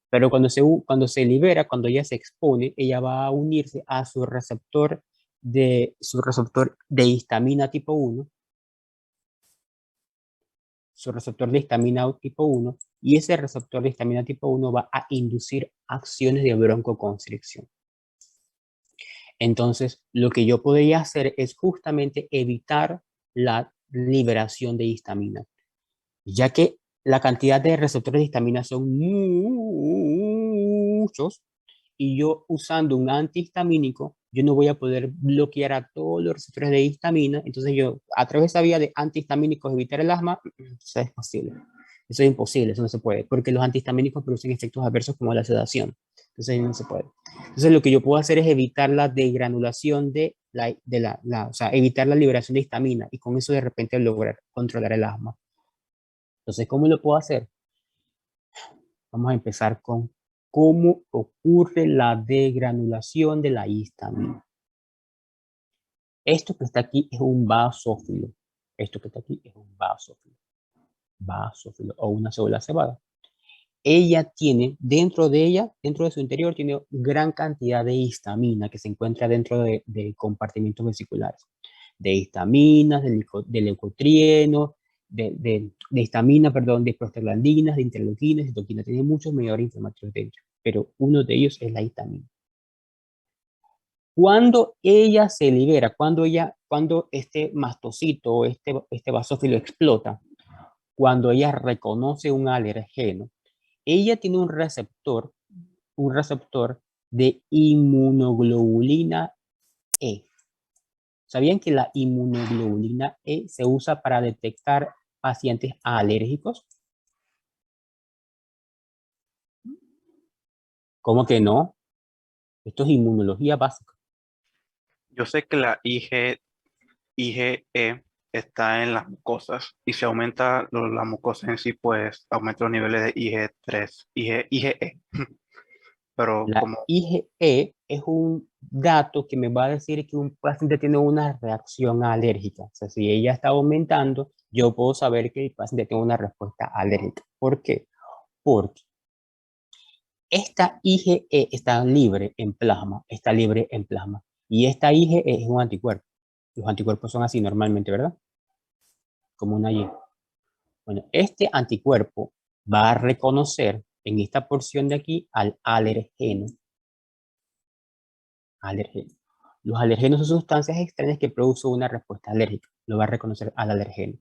Pero cuando se libera, cuando ella se expone, ella va a unirse a su receptor de histamina tipo 1, y ese receptor de histamina tipo 1 va a inducir acciones de broncoconstricción. Entonces, lo que yo podría hacer es justamente evitar la liberación de histamina, ya que la cantidad de receptores de histamina son muchos, y yo usando un antihistamínico, yo no voy a poder bloquear a todos los receptores de histamina. Entonces yo, a través de esa vía de antihistamínicos, evitar el asma, eso es posible. Eso es imposible, eso no se puede, porque los antihistamínicos producen efectos adversos como la sedación. Entonces no se puede. Entonces lo que yo puedo hacer es evitar la degranulación o sea, evitar la liberación de histamina, y con eso de repente lograr controlar el asma. Entonces, ¿cómo lo puedo hacer? Vamos a empezar con cómo ocurre la degranulación de la histamina. Esto que está aquí es un basófilo. Basófilo o una célula cebada. Ella tiene, dentro de su interior, tiene gran cantidad de histamina que se encuentra dentro de compartimentos vesiculares. De histaminas, de leucotrienos, de histamina, perdón, de prostaglandinas, de interleuquinas, de citoquinas. Tiene muchos mediadores inflamatorios dentro, pero uno de ellos es la histamina. Cuando ella se libera, cuando este mastocito, este basófilo explota, cuando ella reconoce un alergeno, ella tiene un receptor de inmunoglobulina E. ¿Sabían que la inmunoglobulina E se usa para detectar pacientes alérgicos? ¿Cómo que no? Esto es inmunología básica. Yo sé que la IgE está en las mucosas, y si aumenta la mucosa en sí, pues aumenta los niveles de IgE3, IgE. Pero La como IgE es un dato que me va a decir que un paciente tiene una reacción alérgica. O sea, si ella está aumentando, yo puedo saber que el paciente tiene una respuesta alérgica. ¿Por qué? Porque esta IgE está libre en plasma, está libre en plasma. Y esta IgE es un anticuerpo. Los anticuerpos son así normalmente, ¿verdad? Como una Y. Bueno, este anticuerpo va a reconocer en esta porción de aquí al alergeno. Los alergenos son sustancias extrañas que producen una respuesta alérgica. Lo va a reconocer al alergeno.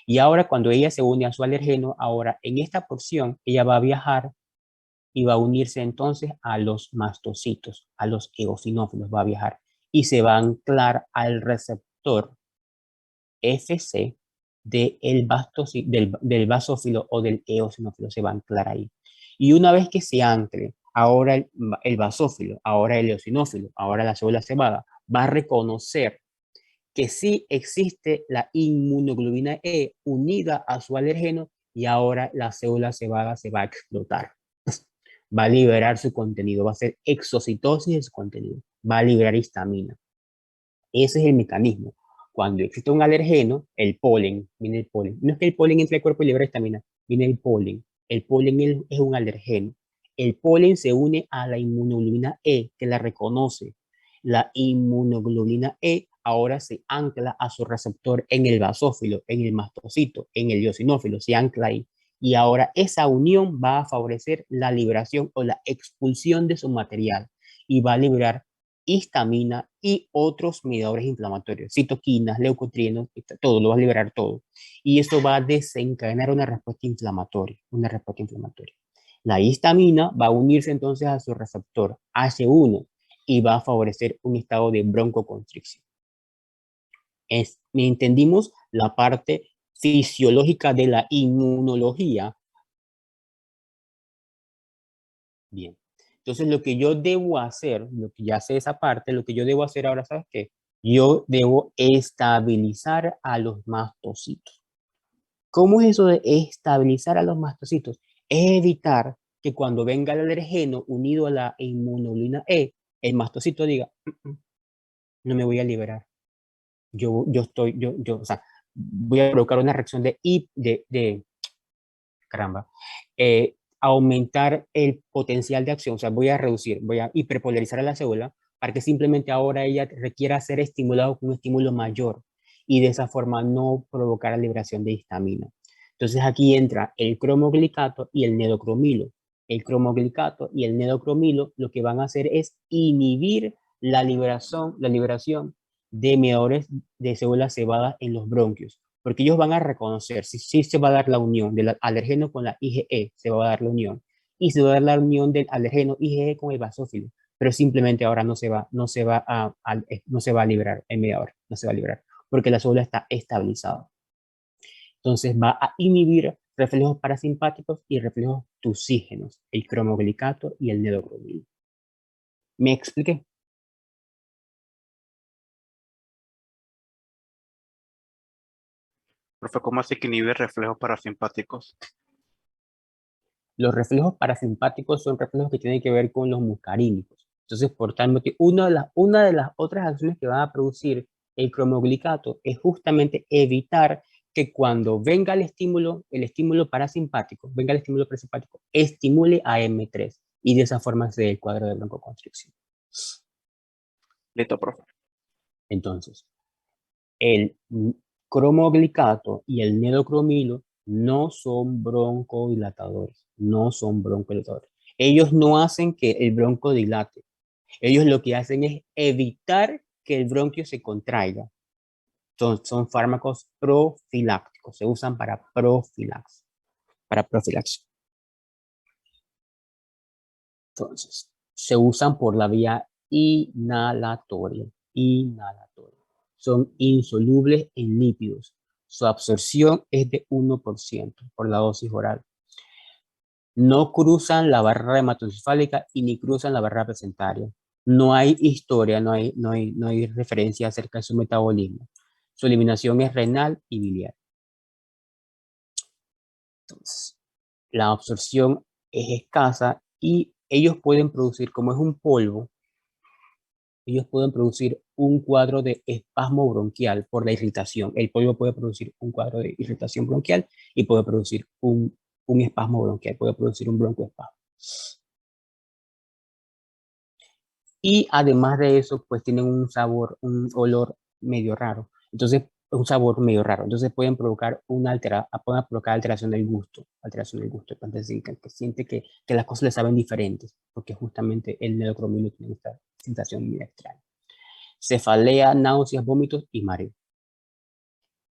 Y ahora cuando ella se une a su alergeno, ahora en esta porción ella va a viajar y va a unirse entonces a los mastocitos, a los eosinófilos va a viajar y se va a anclar al receptor Fc del basófilo o del eosinófilo, se va a anclar ahí. Y una vez que se ancle, ahora el basófilo, ahora el eosinófilo, ahora la célula cebada, va a reconocer que sí existe la inmunoglobulina E unida a su alergeno y ahora la célula cebada se va a explotar. Va a liberar su contenido, va a hacer exocitosis de su contenido, va a liberar histamina. Ese es el mecanismo. Cuando existe un alergeno, el polen, viene el polen. No es que el polen entre al cuerpo y libera histamina, viene el polen. El polen es un alergeno. El polen se une a la inmunoglobulina E, que la reconoce. La inmunoglobulina E ahora se ancla a su receptor en el basófilo, en el mastocito, en el eosinófilo, se ancla ahí. Y ahora esa unión va a favorecer la liberación o la expulsión de su material y va a liberar histamina y otros mediadores inflamatorios, citoquinas, leucotrienos, todo, lo va a liberar todo. Y eso va a desencadenar una respuesta inflamatoria, La histamina va a unirse entonces a su receptor H1 y va a favorecer un estado de broncoconstricción. Entendimos la parte fisiológica de la inmunología. Bien. Entonces, lo que yo debo hacer, lo que ya sé esa parte, lo que yo debo hacer ahora, ¿sabes qué? Yo debo estabilizar a los mastocitos. ¿Cómo es eso de estabilizar a los mastocitos? Es evitar que cuando venga el alergeno unido a la inmunoglobulina E, el mastocito diga, no me voy a liberar. O sea, voy a provocar una reacción caramba, aumentar el potencial de acción, o sea, voy a hiperpolarizar a la célula para que simplemente ahora ella requiera ser estimulado con un estímulo mayor y de esa forma no provocar la liberación de histamina. Entonces aquí entra el cromoglicato y el nedocromilo. El cromoglicato y el nedocromilo lo que van a hacer es inhibir la liberación de mediadores de células cebadas en los bronquios, porque ellos van a reconocer si se va a dar la unión del alergeno con la IgE, se va a dar la unión, y se va a dar la unión del alergeno IgE con el basófilo, pero simplemente ahora no se va a liberar el mediador, no se va a liberar, porque la célula está estabilizada. Entonces va a inhibir reflejos parasimpáticos y reflejos tusígenos, el cromoglicato y el nedocromilo. ¿Me expliqué? Profe, ¿cómo así que inhibe reflejos parasimpáticos? Los reflejos parasimpáticos son reflejos que tienen que ver con los muscarínicos. Entonces, por tal motivo, una de las otras acciones que van a producir el cromoglicato es justamente evitar que cuando venga el estímulo parasimpático, estimule a M3 y de esa forma se dé el cuadro de broncoconstricción. Listo, profe. Entonces, el cromoglicato y el nedocromilo no son broncodilatadores, Ellos no hacen que el bronco dilate. Ellos lo que hacen es evitar que el bronquio se contraiga. Son fármacos profilácticos, se usan para profilaxis. Entonces, se usan por la vía inhalatoria. Son insolubles en lípidos. Su absorción es de 1% por la dosis oral. No cruzan la barrera hematocefálica y ni cruzan la barrera placentaria. No hay historia, no hay referencia acerca de su metabolismo. Su eliminación es renal y biliar. Entonces, la absorción es escasa y ellos pueden producir, como es un polvo, ellos pueden producir un cuadro de espasmo bronquial por la irritación. El polvo puede producir un cuadro de irritación bronquial y puede producir un espasmo bronquial, puede producir un broncoespasmo. Y además de eso, pues tienen un sabor, un olor medio raro. Entonces, un sabor medio raro. Entonces pueden provocar pueden provocar alteración del gusto. Entonces, sí, que siente que las cosas le saben diferentes, porque justamente el neocromino tiene esta sensación muy extraña. Cefalea, náuseas, vómitos y mareo.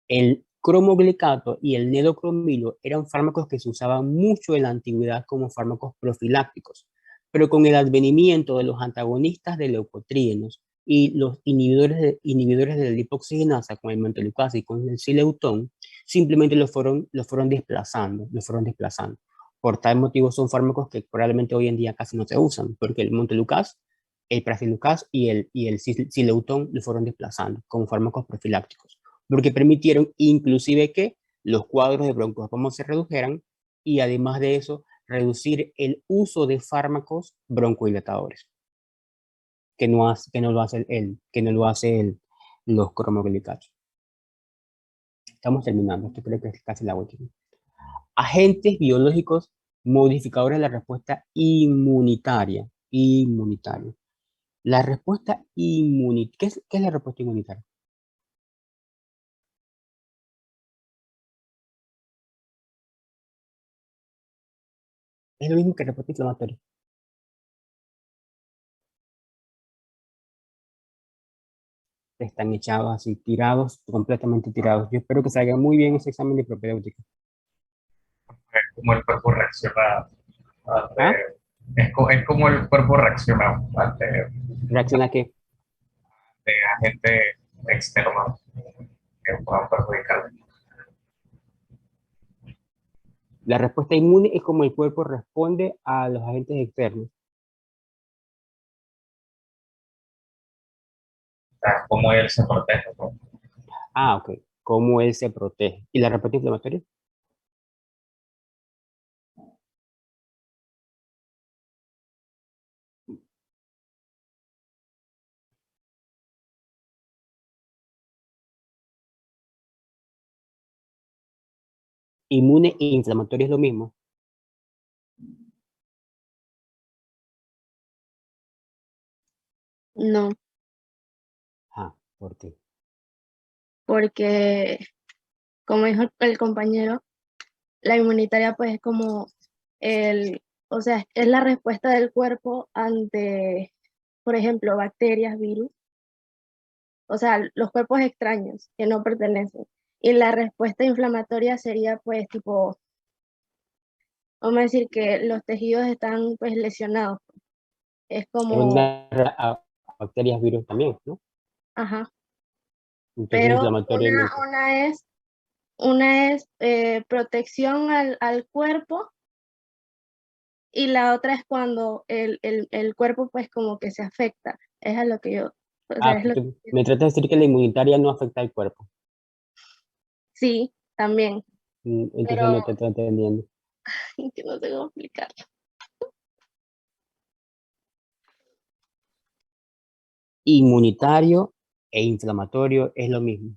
El cromoglicato y el nedocromilo eran fármacos que se usaban mucho en la antigüedad como fármacos profilácticos, pero con el advenimiento de los antagonistas de leucotrienos y los inhibidores de la lipoxigenasa con el montelukast y con el sileutón, simplemente los fueron desplazando. Por tal motivo son fármacos que probablemente hoy en día casi no se usan, porque el montelukast, el prazilucast y el sileutón los fueron desplazando como fármacos profilácticos porque permitieron inclusive que los cuadros de broncoespasmo se redujeran y además de eso, reducir el uso de fármacos broncodilatadores, que no lo hace los cromoglicatos. Estamos terminando, esto creo que es casi la última. Agentes biológicos modificadores de la respuesta inmunitaria. La respuesta inmunitaria. ¿Qué es la respuesta inmunitaria? Es lo mismo que respuesta inflamatoria. Están echados así, tirados, completamente tirados. Yo espero que salga muy bien ese examen de propedéutica. Como el cuerpo reacciona ante, ¿Ah? es como el cuerpo reacciona ante, ¿Reacciona a qué? ante agentes externos que puedan perjudicar. La respuesta inmune es como el cuerpo responde a los agentes externos. O sea, cómo él se protege, ¿no? Ah, ok. ¿Cómo él se protege? ¿Y la respuesta inflamatoria? Inmune e inflamatoria es lo mismo. No, Ah, ¿por qué? porque como dijo el compañero, la inmunitaria pues es como o sea, es la respuesta del cuerpo ante, por ejemplo, bacterias, virus, o sea, los cuerpos extraños que no pertenecen. Y la respuesta inflamatoria sería pues tipo, vamos a decir que los tejidos están pues lesionados. Es Es como, a bacterias, virus también, ¿no? ajá, Entonces pero inflamatoria no. una es protección al cuerpo. Y la otra es cuando el cuerpo pues como que se afecta. Es a lo que yo, o sea, Ah, es lo me trata de decir que la inmunitaria no afecta al cuerpo. sí, también, Entonces pero no te estoy entendiendo. que no sé cómo explicarlo. Inmunitario e inflamatorio es lo mismo.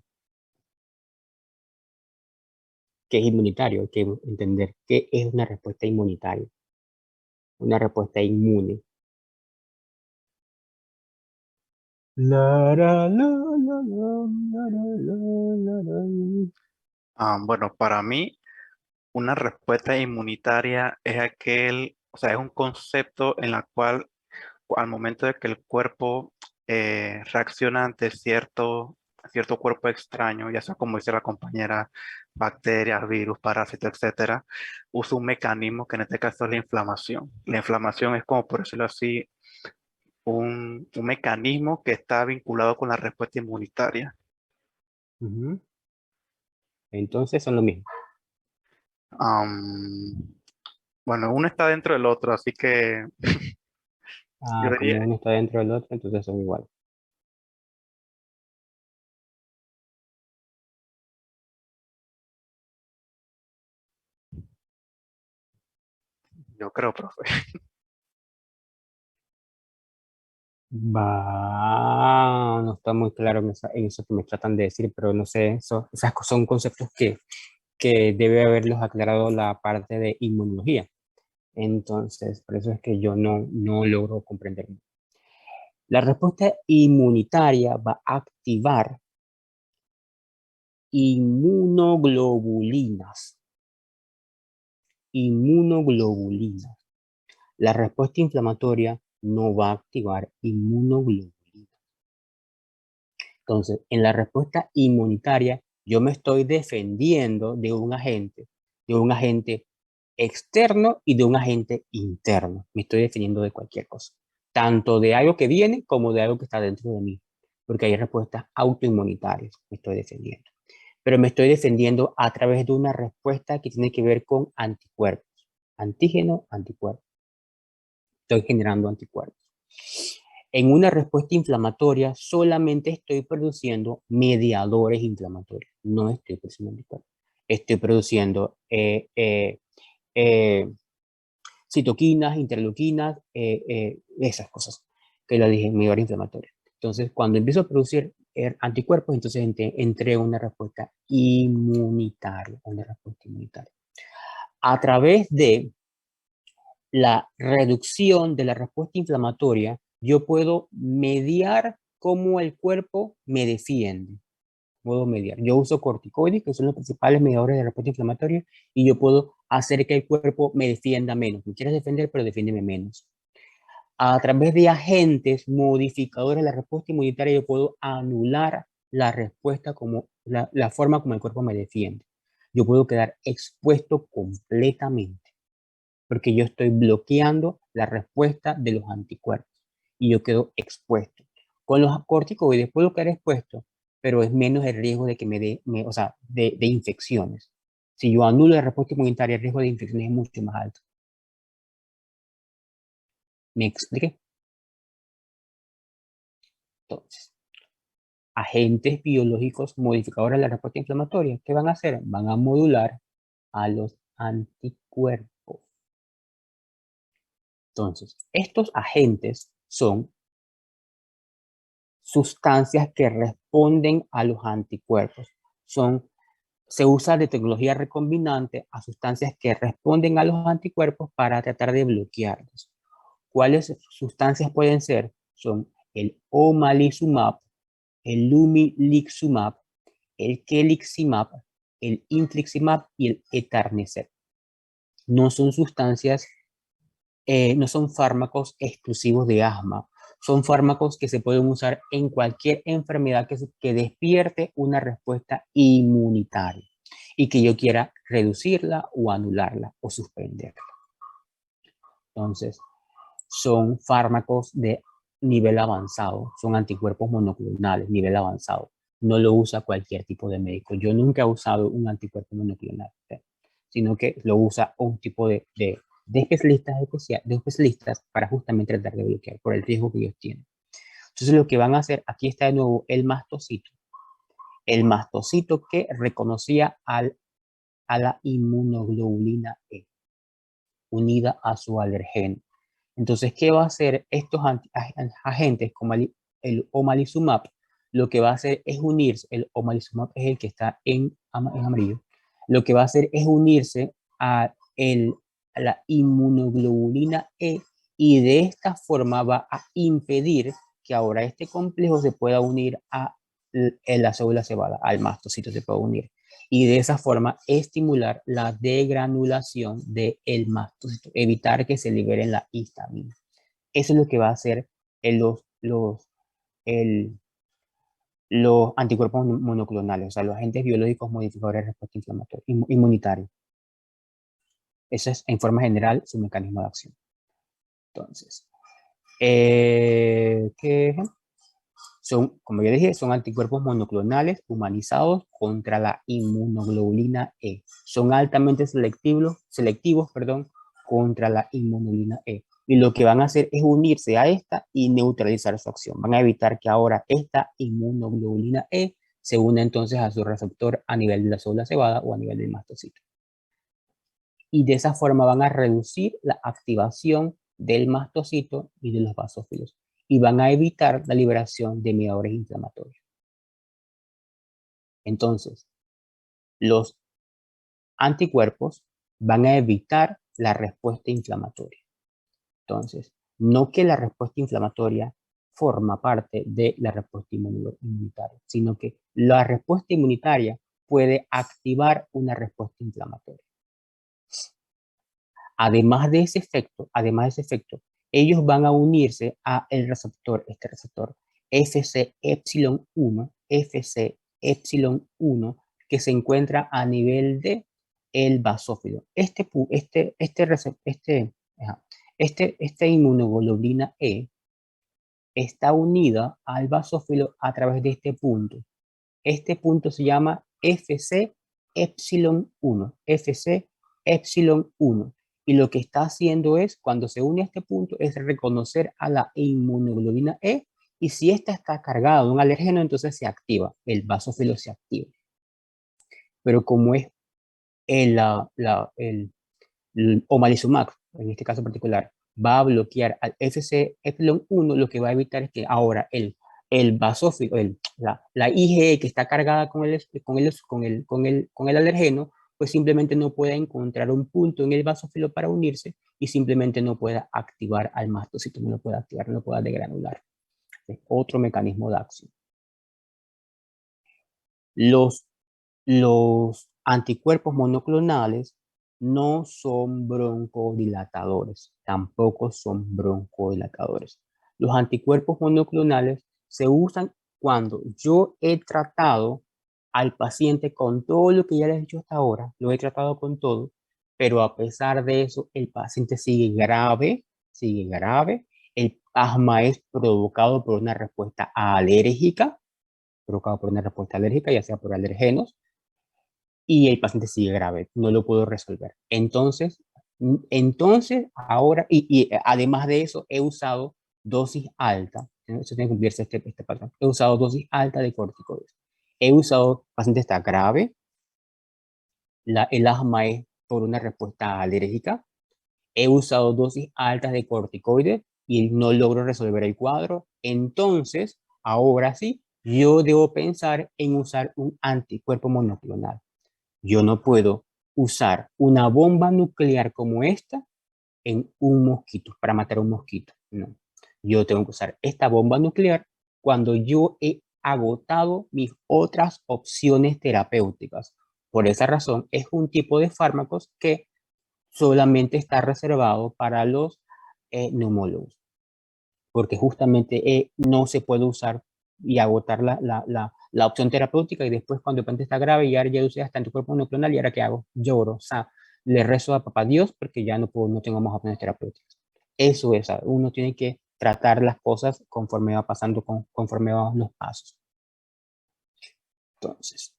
¿Qué es inmunitario? Hay que entender qué es una respuesta inmunitaria, una respuesta inmune. La, la, la, la, la, la, la, la, la. Bueno, para mí, una respuesta inmunitaria es o sea, es un concepto en la cual al momento de que el cuerpo reacciona ante cierto cuerpo extraño, ya sea como dice la compañera, bacterias, virus, parásitos, etcétera, usa un mecanismo que en este caso es la inflamación. La inflamación es como, por decirlo así, un mecanismo que está vinculado con la respuesta inmunitaria. Ujú. Entonces son lo mismo. Am, bueno, uno está dentro del otro, así que yo Ah, diría, como uno está dentro del otro, entonces son iguales. yo creo, profe. Va, no está muy claro en eso que me tratan de decir, pero no sé, son conceptos que debe haberlos aclarado la parte de inmunología. Entonces, por eso es que yo no logro comprender. La respuesta inmunitaria va a activar inmunoglobulinas. Inmunoglobulinas. La respuesta inflamatoria no va a activar inmunoglobulinas. Entonces, en la respuesta inmunitaria, yo me estoy defendiendo de un agente externo y de un agente interno. Me estoy defendiendo de cualquier cosa, tanto de algo que viene como de algo que está dentro de mí, porque hay respuestas autoinmunitarias. Me estoy defendiendo, pero me estoy defendiendo a través de una respuesta que tiene que ver con anticuerpos, antígeno, anticuerpo. Estoy generando anticuerpos. En una respuesta inflamatoria solamente estoy produciendo mediadores inflamatorios, no estoy produciendo anticuerpos. Estoy produciendo citoquinas, interleuquinas, esas cosas que la dije, mediador inflamatorio. Entonces, cuando empiezo a producir anticuerpos, entonces entré en una respuesta inmunitaria, A través de la reducción de la respuesta inflamatoria, yo puedo mediar cómo el cuerpo me defiende. Puedo mediar. Yo uso corticoides, que son los principales mediadores de la respuesta inflamatoria, y yo puedo hacer que el cuerpo me defienda menos. Me quieres defender, pero defiéndeme menos. A través de agentes modificadores de la respuesta inmunitaria, yo puedo anular la respuesta como la forma como el cuerpo me defiende. Yo puedo quedar expuesto completamente, porque yo estoy bloqueando la respuesta de los anticuerpos y yo quedo expuesto. Con los corticoides puedo quedar expuesto, pero es menos el riesgo de que o sea, de infecciones. Si yo anulo la respuesta inmunitaria, el riesgo de infecciones es mucho más alto. ¿Me expliqué? Entonces, agentes biológicos modificadores de la respuesta inflamatoria, ¿qué van a hacer? Van a modular a los anticuerpos. Entonces, estos agentes son sustancias que responden a los anticuerpos. Se usa de tecnología recombinante a sustancias que responden a los anticuerpos para tratar de bloquearlos. ¿Cuáles sustancias pueden ser? Son el omalizumab, el lumilixumab, el keliximab, el infliximab y el etarneset. No son sustancias, no son fármacos exclusivos de asma. Son fármacos que se pueden usar en cualquier enfermedad que despierte una respuesta inmunitaria y que yo quiera reducirla o anularla o suspenderla. Entonces, son fármacos de nivel avanzado, son anticuerpos monoclonales, nivel avanzado. No lo usa cualquier tipo de médico. Yo nunca he usado un anticuerpo monoclonal, sino que lo usa un tipo de especialistas para justamente tratar de bloquear por el riesgo que ellos tienen. Entonces lo que van a hacer, aquí está de nuevo el mastocito que reconocía a la inmunoglobulina E unida a su alergeno. Entonces, ¿qué va a hacer estos agentes como el omalizumab? Lo que va a hacer es unirse, el omalizumab es el que está en amarillo, lo que va a hacer es unirse a la inmunoglobulina E y de esta forma va a impedir que ahora este complejo se pueda unir a la célula cebada, al mastocito se puede unir. Y de esa forma estimular la degranulación del mastocito, evitar que se libere la histamina. Eso es lo que va a hacer los anticuerpos monoclonales, o sea, los agentes biológicos modificadores de respuesta inflamatoria, inmunitaria. Eso es, en forma general, su mecanismo de acción. Entonces, como ya dije, son anticuerpos monoclonales humanizados contra la inmunoglobulina E. Son altamente selectivos, contra la inmunoglobulina E. Y lo que van a hacer es unirse a esta y neutralizar su acción. Van a evitar que ahora esta inmunoglobulina E se una entonces a su receptor a nivel de la célula cebada o a nivel del mastocito. Y de esa forma van a reducir la activación del mastocito y de los basófilos. Y van a evitar la liberación de mediadores inflamatorios. Entonces, los anticuerpos van a evitar la respuesta inflamatoria. Entonces, no que la respuesta inflamatoria forma parte de la respuesta inmunitaria, sino que la respuesta inmunitaria puede activar una respuesta inflamatoria. Además de ese efecto, ellos van a unirse a el receptor, este receptor Fc epsilon 1, que se encuentra a nivel de el basófilo. Esta inmunoglobulina E está unida al basófilo a través de este punto. Este punto se llama Fc epsilon 1, Fc epsilon 1. Y lo que está haciendo es, cuando se une a este punto, es reconocer a la inmunoglobulina E, y si esta está cargada de un alergeno, entonces se activa, el basófilo se activa. Pero como es el omalizumab, en este caso particular, va a bloquear al Fc epsilon 1, lo que va a evitar es que ahora el basófilo, la IgE que está cargada con el alergeno, pues simplemente no pueda encontrar un punto en el basófilo para unirse y simplemente no pueda activar al mastocito, no lo pueda activar, no lo pueda degranular. Es otro mecanismo de acción. Los anticuerpos monoclonales no son broncodilatadores, tampoco son broncodilatadores. Los anticuerpos monoclonales se usan cuando yo he tratado al paciente con todo lo que ya les he dicho hasta ahora, lo he tratado con todo, pero a pesar de eso, el paciente sigue grave, el asma es provocado por una respuesta alérgica, ya sea por alergenos, y el paciente sigue grave, no lo puedo resolver. Entonces ahora, además de eso, he usado dosis alta, eso tiene que cumplirse este patrón, he usado dosis alta de corticoides. He usado, el paciente está grave, el asma es por una respuesta alérgica, he usado dosis altas de corticoides y no logro resolver el cuadro. Entonces, ahora sí, yo debo pensar en usar un anticuerpo monoclonal. Yo no puedo usar una bomba nuclear como esta en un mosquito, para matar a un mosquito. No. Yo tengo que usar esta bomba nuclear cuando yo he agotado mis otras opciones terapéuticas. Por esa razón, es un tipo de fármacos que solamente está reservado para los neumólogos, porque justamente no se puede usar y agotar la opción terapéutica, y después cuando el paciente está grave y ya usé hasta anticuerpo monoclonal, y ahora ¿qué hago? Lloro, o sea, le rezo a papá Dios porque ya no tengo más opciones terapéuticas. Eso es, uno tiene que tratar las cosas conforme va pasando, conforme van los pasos. Entonces,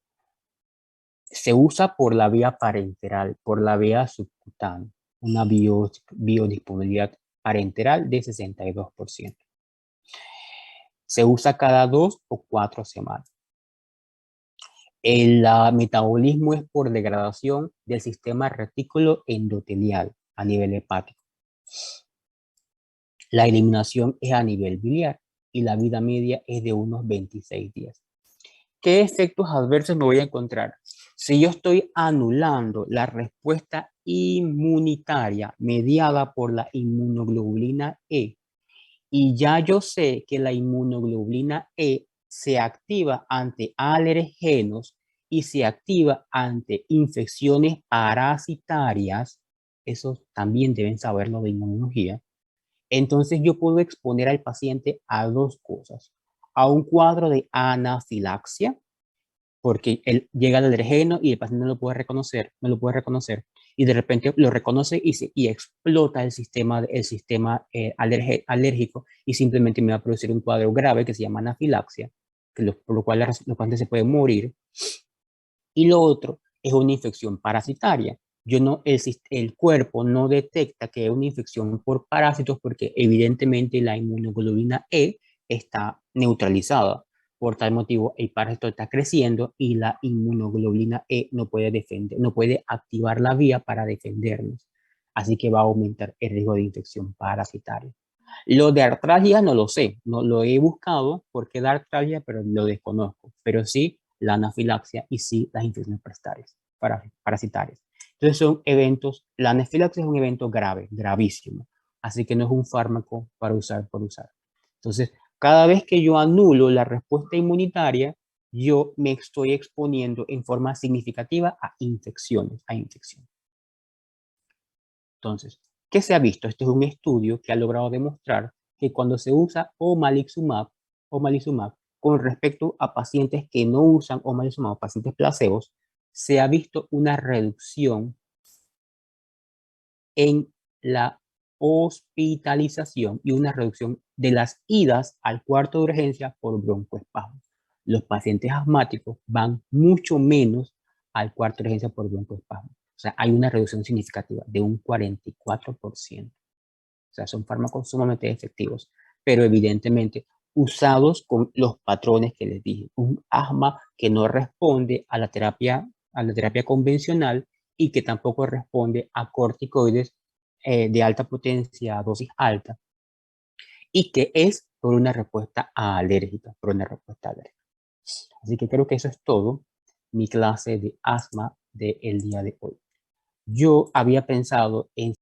se usa por la vía parenteral, por la vía subcutánea, una biodisponibilidad parenteral de 62%. Se usa cada 2 o 4 semanas. El metabolismo es por degradación del sistema retículo endotelial a nivel hepático. La eliminación es a nivel biliar y la vida media es de unos 26 días. ¿Qué efectos adversos me voy a encontrar? Si yo estoy anulando la respuesta inmunitaria mediada por la inmunoglobulina E, y ya yo sé que la inmunoglobulina E se activa ante alergenos y se activa ante infecciones parasitarias, eso también deben saberlo de inmunología. Entonces yo puedo exponer al paciente a dos cosas: a un cuadro de anafilaxia, porque él llega al alergeno y el paciente no lo puede reconocer, y de repente lo reconoce y explota el sistema alérgico, y simplemente me va a producir un cuadro grave que se llama anafilaxia, por lo cual los pacientes se pueden morir. Y lo otro es una infección parasitaria. El cuerpo no detecta que es una infección por parásitos porque evidentemente la inmunoglobulina E está neutralizada. Por tal motivo, el parásito está creciendo y la inmunoglobulina E no puede activar la vía para defendernos. Así que va a aumentar el riesgo de infección parasitaria. Lo de artralgia no lo sé, no lo he buscado porque da artralgia, pero lo desconozco. Pero sí la anafilaxia y sí las infecciones parasitarias. Entonces son eventos, la anafilaxia es un evento grave, gravísimo. Así que no es un fármaco para usar por usar. Entonces, Cada vez que yo anulo la respuesta inmunitaria, yo me estoy exponiendo en forma significativa a infecciones, Entonces, ¿qué se ha visto? Este es un estudio que ha logrado demostrar que cuando se usa omalizumab con respecto a pacientes que no usan omalizumab, pacientes placebos, se ha visto una reducción en la hospitalización y una reducción de las idas al cuarto de urgencia por broncoespasmo. Los pacientes asmáticos van mucho menos al cuarto de urgencia por broncoespasmo. O sea, hay una reducción significativa de un 44%. O sea, son fármacos sumamente efectivos, pero evidentemente usados con los patrones que les dije. Un asma que no responde a la terapia convencional y que tampoco responde a corticoides de alta potencia, a dosis alta, y que es por una respuesta alérgica, Así que creo que eso es todo, mi clase de asma del día de hoy. Yo había pensado en